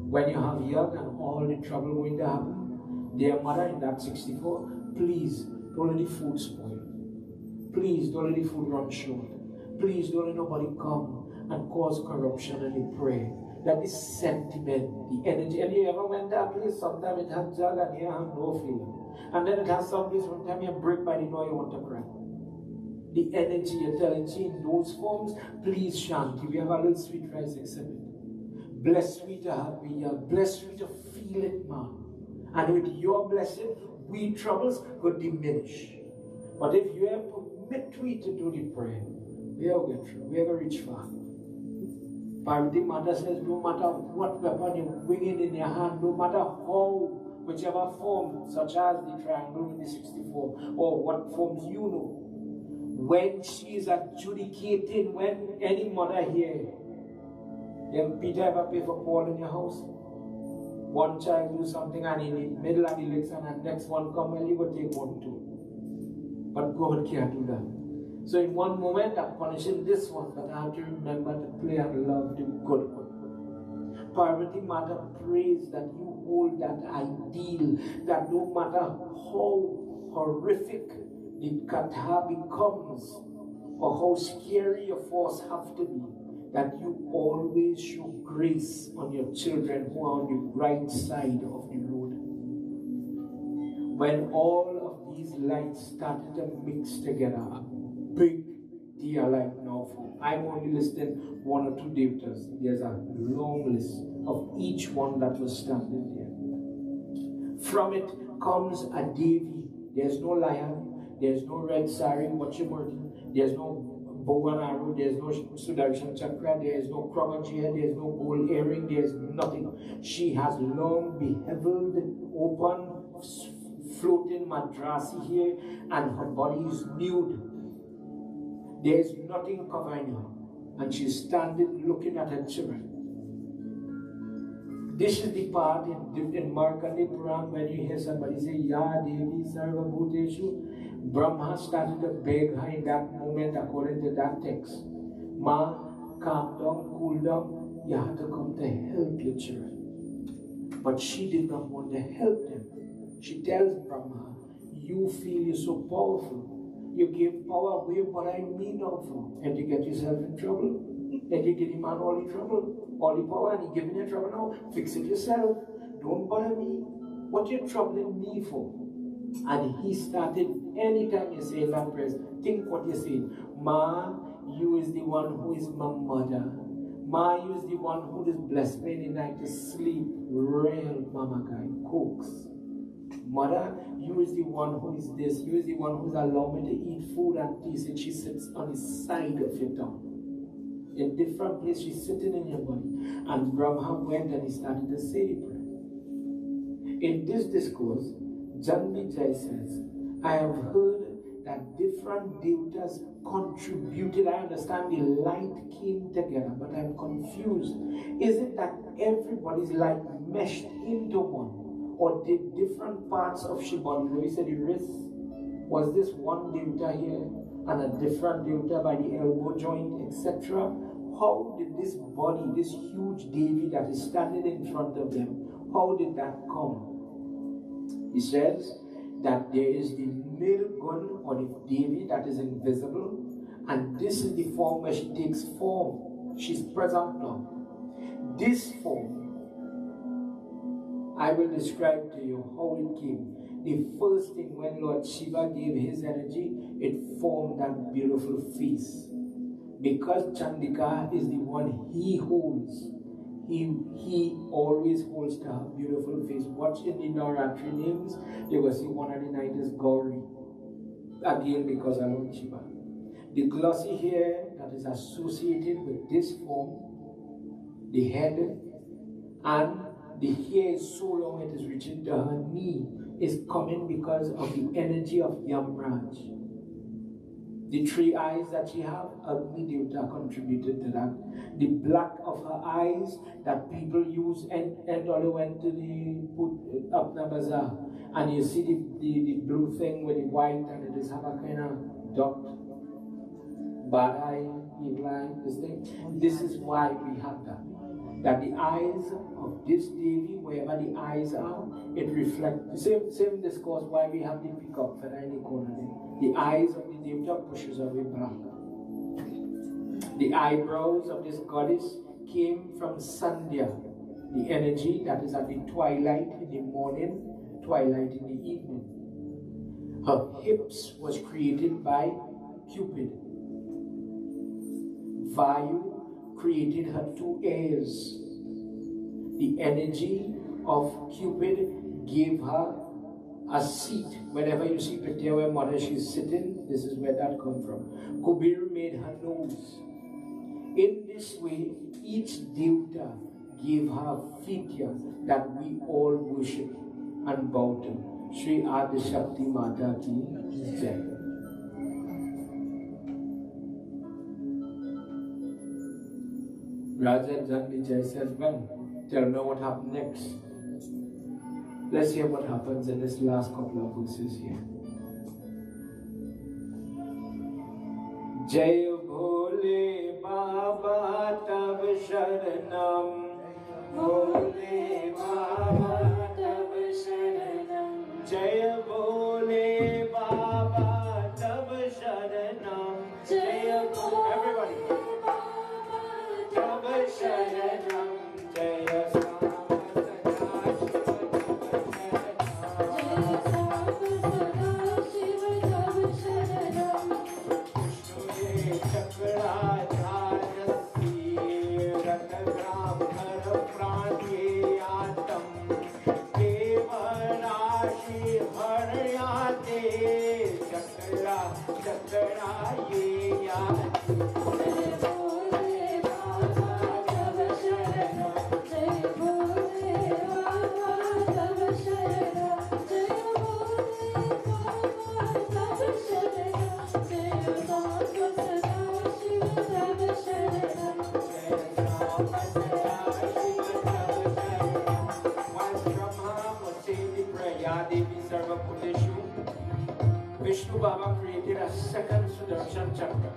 When you have young and all the trouble going to happen, their mother in that 64, please don't let the food spoil. Please don't let the food run short. Please don't let nobody come and cause corruption and they pray. That is sentiment, the energy. And you ever went that place? Sometimes it has jug and you have no feeling. And then it has some place one time you break by the door, you want to cry. The energy you're telling, see in those forms, please Shanti, we have a little sweet rice exhibit. Bless me to have me here. Bless me to feel it, man. And with your blessing, we troubles will diminish. But if you permit me to do the prayer, we are going to get through. We are going to reach far. Parvati Mata says, no matter what weapon you're bringing in your hand, no matter how, whichever form, such as the triangle with the 64, or what forms you know, when she is adjudicating, when any mother here, young Peter ever pay for Paul in your house? One child do something and in the middle of the election and next one come and you go take one too. But God can't do that. So in one moment I'm punishing this one, but I have to remember to play and love the good one. Parvati Mata prays that you hold that ideal, that no matter how horrific the katha becomes, or how scary your force have to be, that you always show grace on your children who are on the right side of the road. When all of these lights started to mix together, a big dear light now for. I'm only listing one or two devatas. There's a long list of each one that was standing there. From it comes a Devi. There's no lion, there's no red sari, Vachimurti, there's no bow and arrow, there's no Sudarshan Chakra, there is no Kramajiya, there's no gold earring, there's nothing. She has long beveled, open, floating madrasi here, and her body is nude. There's nothing covering her, and she's standing looking at her children. This is the part in Markandeya Puran when you hear somebody say, Ya Devi Sarva Bhuteshu. Brahma started to beg her in that moment according to that text. Ma, calm down, cool down. You have to come to help your children. But she did not want to help them. She tells Brahma, you feel you're so powerful. You give power away, but I mean of you. And you get yourself in trouble. And you give him all the trouble, all the power, and you give me trouble now. Fix it yourself. Don't bother me. What are you troubling me for? And he started, anytime you say that prayer, think what you're saying. Ma, you is the one who is my mother. Ma, you is the one who is blessed me in the night to sleep. Real mama guy, cooks. Mother, you is the one who is this. You is the one who's allowed me to eat food and tea. And she sits on the side of your tongue. In different place, she's sitting in your body. And Brahma went and he started to say the prayer. In this discourse, Janvi Jai says, I have heard that different devatas contributed. I understand the light came together, but I'm confused. Is it that everybody's light meshed into one? Or did different parts of Shibani, where you said the wrist, was this one devata here and a different devata by the elbow joint, etc.? How did this body, this huge Devi that is standing in front of them, how did that come? He says that there is the male gun or the Devi that is invisible, and this is the form where she takes form. She's present now. This form, I will describe to you how it came. The first thing, when Lord Shiva gave his energy, it formed that beautiful face. Because Chandika is the one he holds, he always holds to her beautiful face. Watch in the Navratri names, you will see one of the night is Gauri. Again, because of Lord Shiva. The glossy hair that is associated with this form, the head, and the hair is so long it is reaching to her knee, is coming because of the energy of Yamraj. The 3 eyes that she have, Agni Devta contributed to that. The black of her eyes that people use, and all went to the put up the bazaar, and you see the blue thing with the white, and it is have a kind of dot, bad eye, evil eye, this thing. This is why we have that. That the eyes of this Devi, wherever the eyes are, it reflects. Same discourse why we have the peacock for any corner there. The eyes of the Devta pushes away black. The eyebrows of this goddess came from Sandhya, the energy that is at the twilight in the morning, twilight in the evening. Her hips was created by Cupid. Vayu created her 2 ears. The energy of Cupid gave her a seat. Whenever you see Pitya where mother she's sitting, this is where that comes from. Kubir made her nose. In this way, each Devta gave her Fitya that we all worship and bow to. Shri Adi Shakti Mata Ki Jai. Raja Janvijay says, well, tell me what happened next. Let's hear what happens in this last couple of verses here. Jai Bhole Baba Tab Sharanam, Bhole Baba Tab Sharanam, Jai Bhole Baba Tab Sharanam, Jai Bhole. Everybody. Sharanam, Jaya Vishnu Baba created a second Sudarshan Chakra.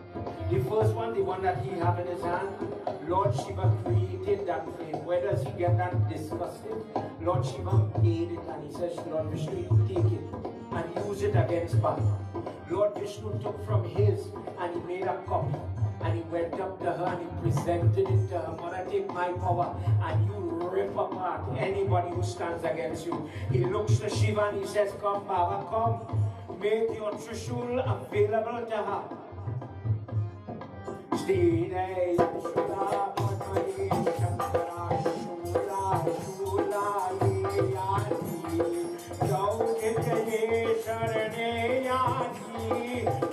The first one, the one that he had in his hand, Lord Shiva created that flame. Where does he get that disgusted? Lord Shiva made it and he says, Lord Vishnu, you take it and use it against Baba. Lord Vishnu took from his and he made a copy. And he went up to her and he presented it to her. Mother, take my power and you rip apart anybody who stands against you. He looks to Shiva and he says, come Baba, come. Make your Trishul available to her. Stine Shula Panmai Shankara Shula Shula Yati Gauditaye Sharane Yati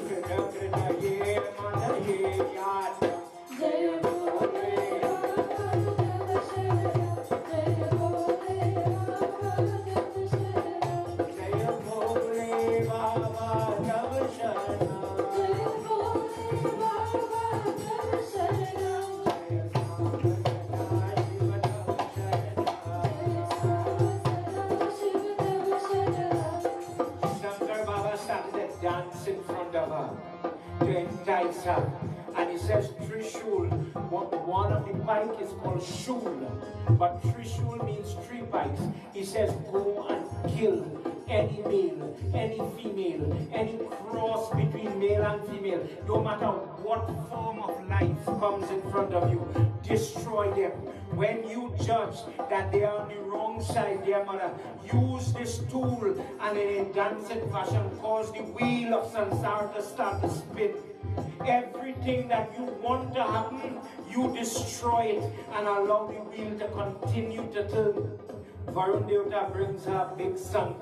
Krita Krita Ye Manaye Yati Jaya Bhole in front of her to entice her. And he says Trishul, one of the pike is called Shul, but Trishul means 3 pikes. He says go and kill any male, any female, any cross between male and female, no matter what form of life comes in front of you, destroy them. When you judge that they are on the wrong side, dear mother, use this tool and in a dancing fashion cause the wheel of samsara to start to spin. Everything that you want to happen, you destroy it and allow the wheel to continue to turn. Varun Devata brings her big shank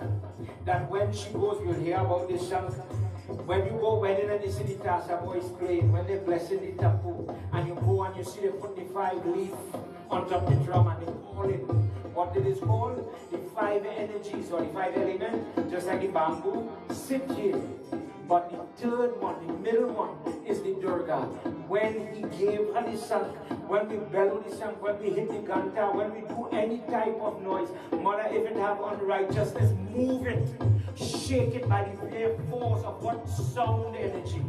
that when she goes, you'll hear about this shank. When you go wedding and you see the Tasa boys playing, when they're blessing the tapu, and you go and you see they put the 5 leaf on top of the drum and they call it, what it is called? The 5 energies or the 5 elements, just like the bamboo, sit here. But the third one, the middle one, is the Durga. When he gave her the shank, when we bellow the shank, when we hit the ganta, when we do any type of noise, mother, if it have unrighteousness, move it, shake it by the very force of what sound energy.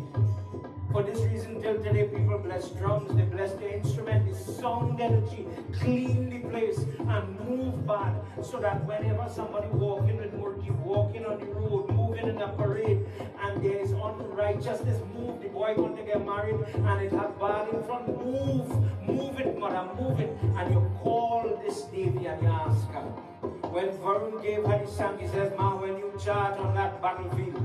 For this reason, till today, people bless drums, they bless the instrument, the sound energy, clean the place and move bad, so that whenever somebody walking with Murti, walking on the road, moving in a parade, and there is unrighteousness, move. The boy want to get married, and it has bad in front, move it, mother, move it. And you call this Devi and you ask her. When Varun gave her the song, he says, Ma, when you charge on that battlefield,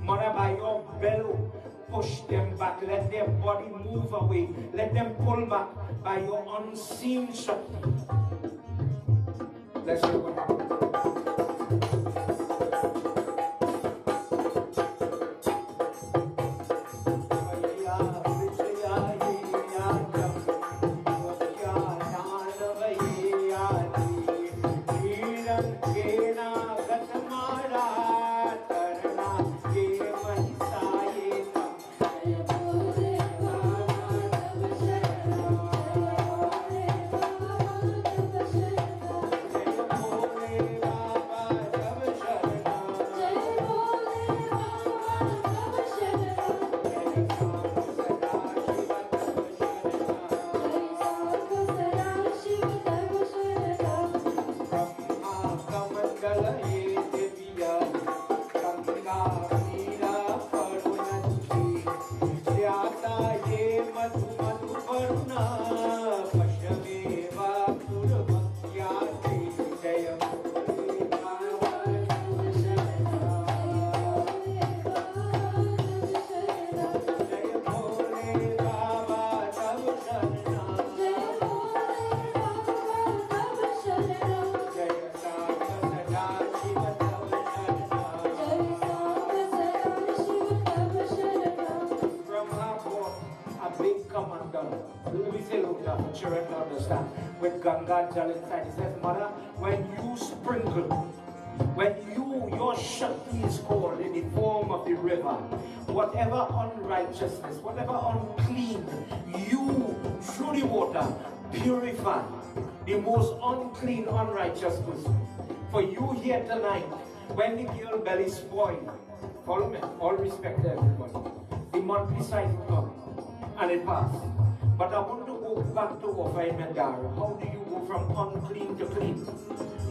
mother, by your bellow, push them back, let their body move away, let them pull back by your unseen Shakti. Let's go. With Ganga Jal inside, he says, Mother, when you sprinkle, when your Shakti is called in the form of the river, whatever unrighteousness, whatever unclean, you, through the water, purify the most unclean, unrighteous person. For you here tonight, when the girl belly spoiled, follow me, all respect to everybody, the monthly cycle come, and it passed. But I want to go back to Wafa in Mandara. How do you go from unclean to clean?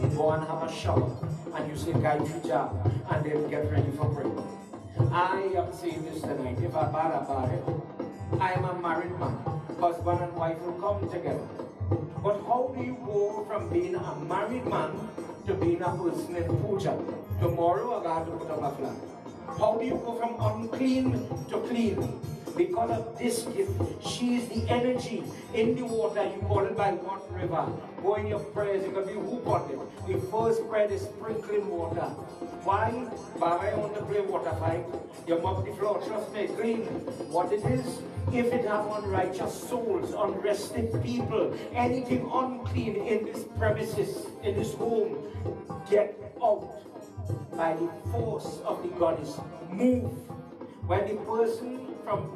You go and have a shower, and you say Gayatri Japa, and then get ready for prayer. I am saying this tonight, if I bad about it, I am a married man. Husband and wife will come together. But how do you go from being a married man to being a person in puja? Tomorrow I got to put up a flag. How do you go from unclean to clean? Because of this gift, she is the energy in the water. You call it by what river? Go in your prayers, you can be whoop on it. The first prayer is sprinkling water. Why? Baba, I want to play water fight. You mop the floor, trust me, clean. What it is, if it have unrighteous souls, unrested people, anything unclean in this premises, in this home, get out by the force of the goddess. Move. When the person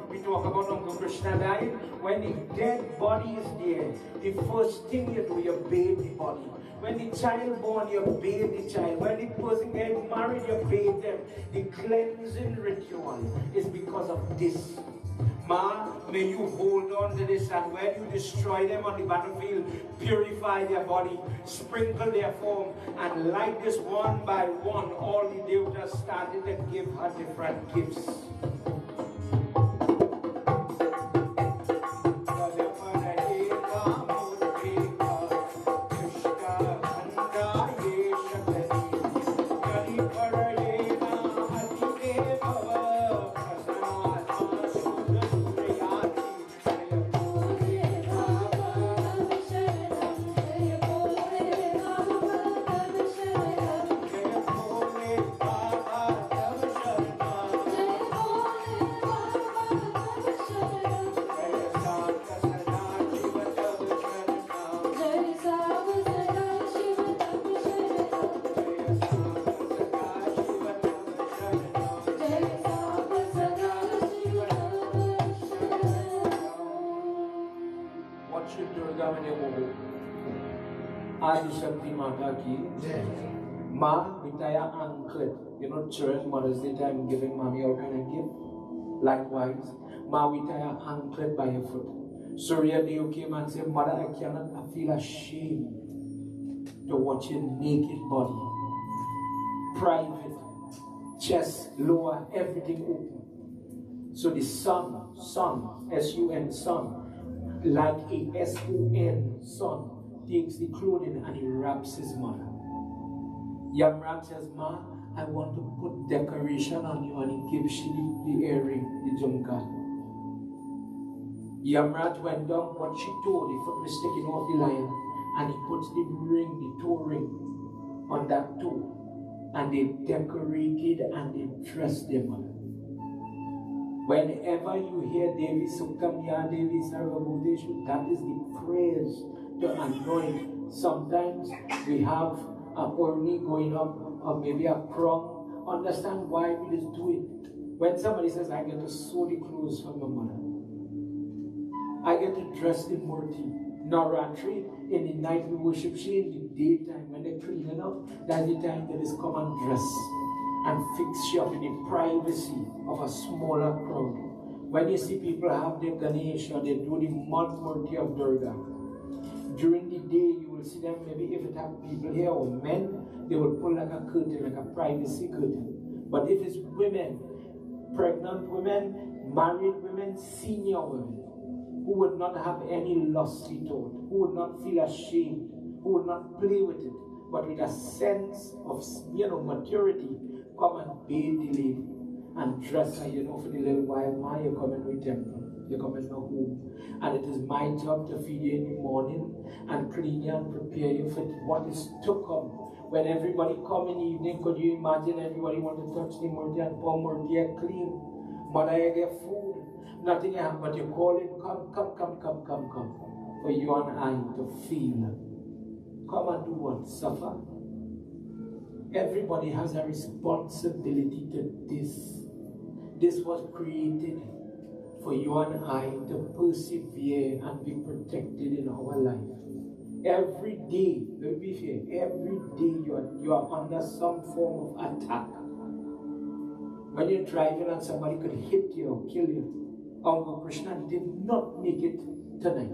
we talk about Uncle Krishna died, when the dead body is there, the first thing you do, you bathe the body. When the child born, you bathe the child. When the person gets married, you bathe them. The cleansing ritual is because of this. Ma, may you hold on to this, and when you destroy them on the battlefield, purify their body, sprinkle their form, and like this one by one, all the devotees started to give her different gifts. Ma, bitaya anklet. You know, church, Mother's Day time, giving mommy all kind of gift. Likewise, ma, bitaya anklet by your foot. So really you came and said, Mother, I feel ashamed to watch your naked body. Private, chest, lower, everything open. So the son, S-U-N, son, like a S-O-N, son, takes the clothing and he wraps his mother. Yamrat says, Ma, I want to put decoration on you, and he gives she the earring, the jumka. Yamrat went down, what she told, the foot was sticking off the lion, and he puts the ring, the toe ring, on that toe. And they decorated and they dressed their mother. Whenever you hear Devi Suktam Ya Devi Sarvabhuteshu, that is the prayers to anoint. Sometimes we have a urni going up, or maybe a crown. Understand why we just do it. When somebody says, I get to sew the clothes for my mother, I get to dress the murti. Navratri, in the night we worship she, in the daytime when they're cleaning up, that's the time that is come and dress and fix she up in the privacy of a smaller crowd. When you see people have their Ganesha, they do the mud murti of Durga. During the day, you will see them, maybe if it have people here or men, they will pull like a curtain, like a privacy curtain. But if it's women, pregnant women, married women, senior women, who would not have any lusty thought, who would not feel ashamed, who would not play with it, but with a sense of maturity, come and bathe the lady and dress her, for the little while. Ma, you're coming to the temple. You're coming home, and it is my job to feed you in the morning and clean you and prepare you for what is to come. When everybody come in the evening, could you imagine everybody want to touch the murti and pour murti clean? Mother, you get food, nothing happens, but you call it, come, for you and I to feel. Come and do what? Suffer. Everybody has a responsibility to this. This was created for you and I to persevere and be protected in our life. Every day, let me be fair, every day you are under some form of attack. When you're driving and somebody could hit you or kill you, Uncle Krishna did not make it tonight.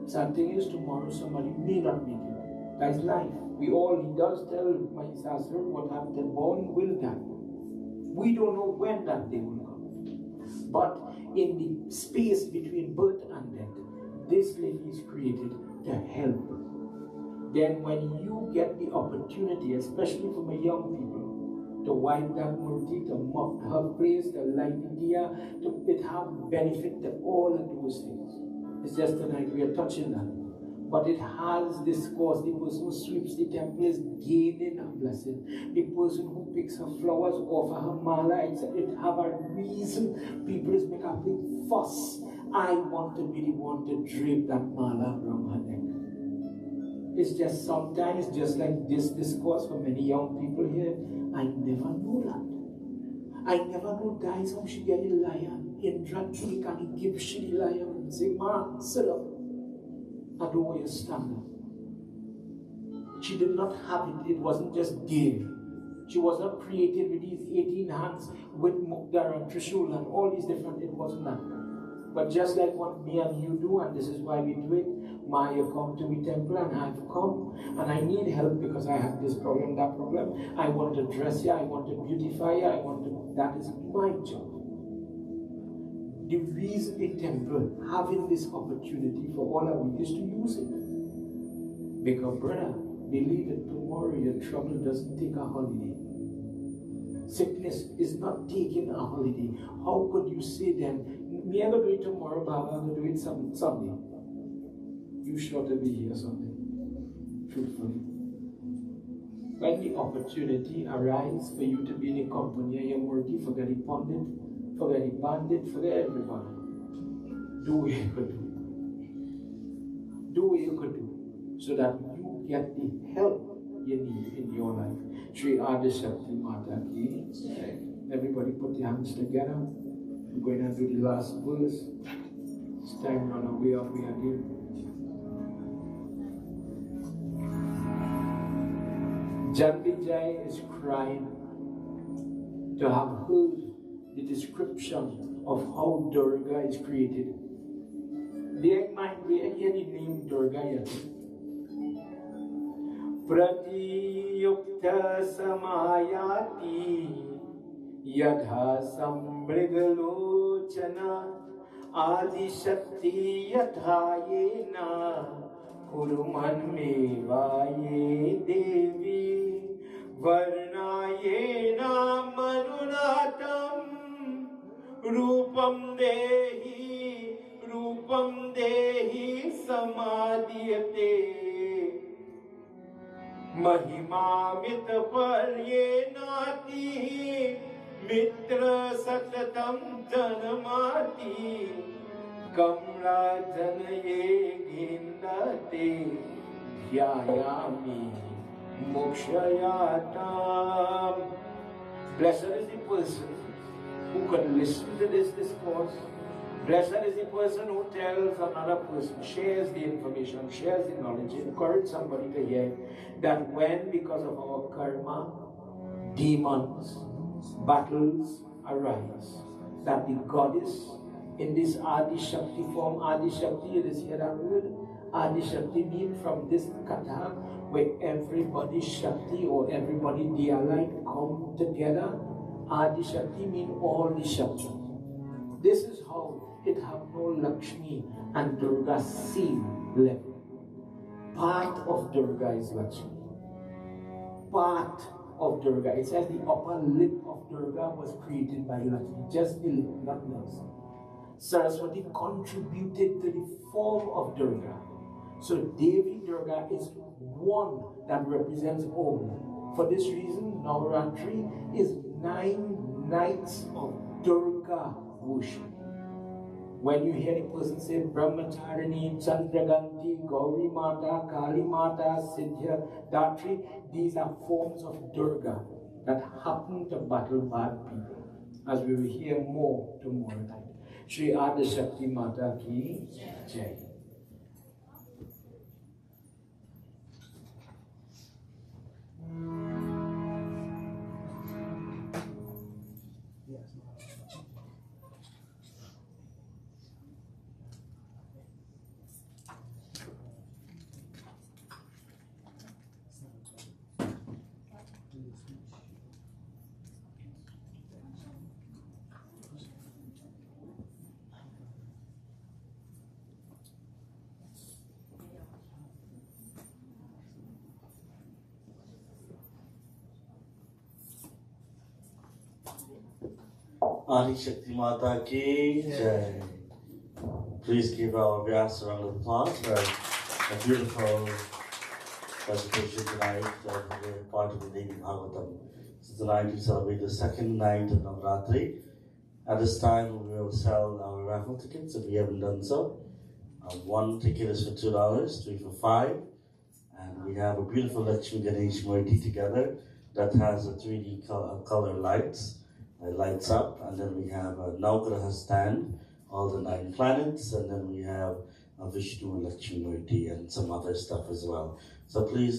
Sad thing is, tomorrow somebody may not make it. That's life. He does tell my sister what have the born will die. We don't know when that day will come. But in the space between birth and death, this lady is created to help. Then when you get the opportunity, especially for my young people, to wipe that murti, to mop her place, to light the diya, it have benefit to all of those things. It's just tonight we are touching that. But it has this cause. The person who sweeps the temple is gaining a blessing. The person who picks her flowers, offer her mala, it have a reason. People is make a big fuss. I want to be the one to drape that mala around her neck. It's just sometimes, just like this discourse for many young people here, I never know that. I never know guys how she get a lion. Indra take and he give she the lion and say, man, sit up. I don't want you to stand up. She did not have it. It wasn't just give. She was not created with these 18 hands with Mukdar and Trishul and all these different, it wasn't that. But just like what me and you do, and this is why we do it, Maya come to my temple and I've come and I need help because I have this problem, that problem. I want to dress you, I want to beautify you, that is my job. The reason the temple having this opportunity for all of we is to use it. Because brother, believe it, tomorrow your trouble doesn't take a holiday. Sickness is not taking a holiday. How could you say then, me I'm going to do it tomorrow, Baba, I'm going to do it Sunday. You sure to be here Sunday, truthfully. When the opportunity arises for you to be in a company and you're working, forget the pundit, forget the bandit, forget everybody. Do what you could do. Do what you could do so that you get the help you need in your life. Shri Adishakti Mata Ki. Everybody put your hands together. We're going to do the last verse. It's time run away of me again. Janvijay is crying to have heard the description of how Durga is created. Bear in mind, we hear the name Durga yet. Pratiyukta samayati yadha sambrigalochana adi shakti yadha yena kuruman mevaye devi varnayena manunatam rupam dehi samadhyate mahimamit paryenati mitra satatam janamati kamla janaye gindate dhyayami mokshayatam. Blessed is the person who can listen to this discourse. Blessed is the person who tells another person, shares the information, shares the knowledge, encourage somebody to hear that when, because of our karma, demons, battles arise, that the goddess in this Adi Shakti form, Adi Shakti, you just hear that word? Adi Shakti means from this kata, where everybody Shakti or everybody Diyalite come together. Adi Shakti means all the Shakti. This is how it have no Lakshmi and Durga same level. Part of Durga is Lakshmi. Part of Durga. It says the upper lip of Durga was created by Lakshmi. Just the lip, nothing else. Saraswati contributed to the form of Durga. So Devi Durga is one that represents all. For this reason, Navratri is 9 nights of Durga worship. When you hear a person say Brahmacharini, Chandraganti, Gauri Mata, Kali Mata, Siddhya, Datri, these are forms of Durga that happen to battle bad people, as we will hear more tomorrow night. Shri Adishakti Mata Ki Jai. Adi Shakti Mata Ki Jai. Please give our Vyas a round of applause for a beautiful presentation tonight of the part of the Devi Bhagavatam. So tonight we celebrate the second night of Navratri. At this time we will sell our raffle tickets if we haven't done so. One ticket is for $2, 3 for $5. And we have a beautiful Lakshmi Ganesh Murti together that has a 3D color lights. It lights up, and then we have a Navgraha stand, all the 9 planets, and then we have a Vishnu Lakshmi Murti and some other stuff as well. So please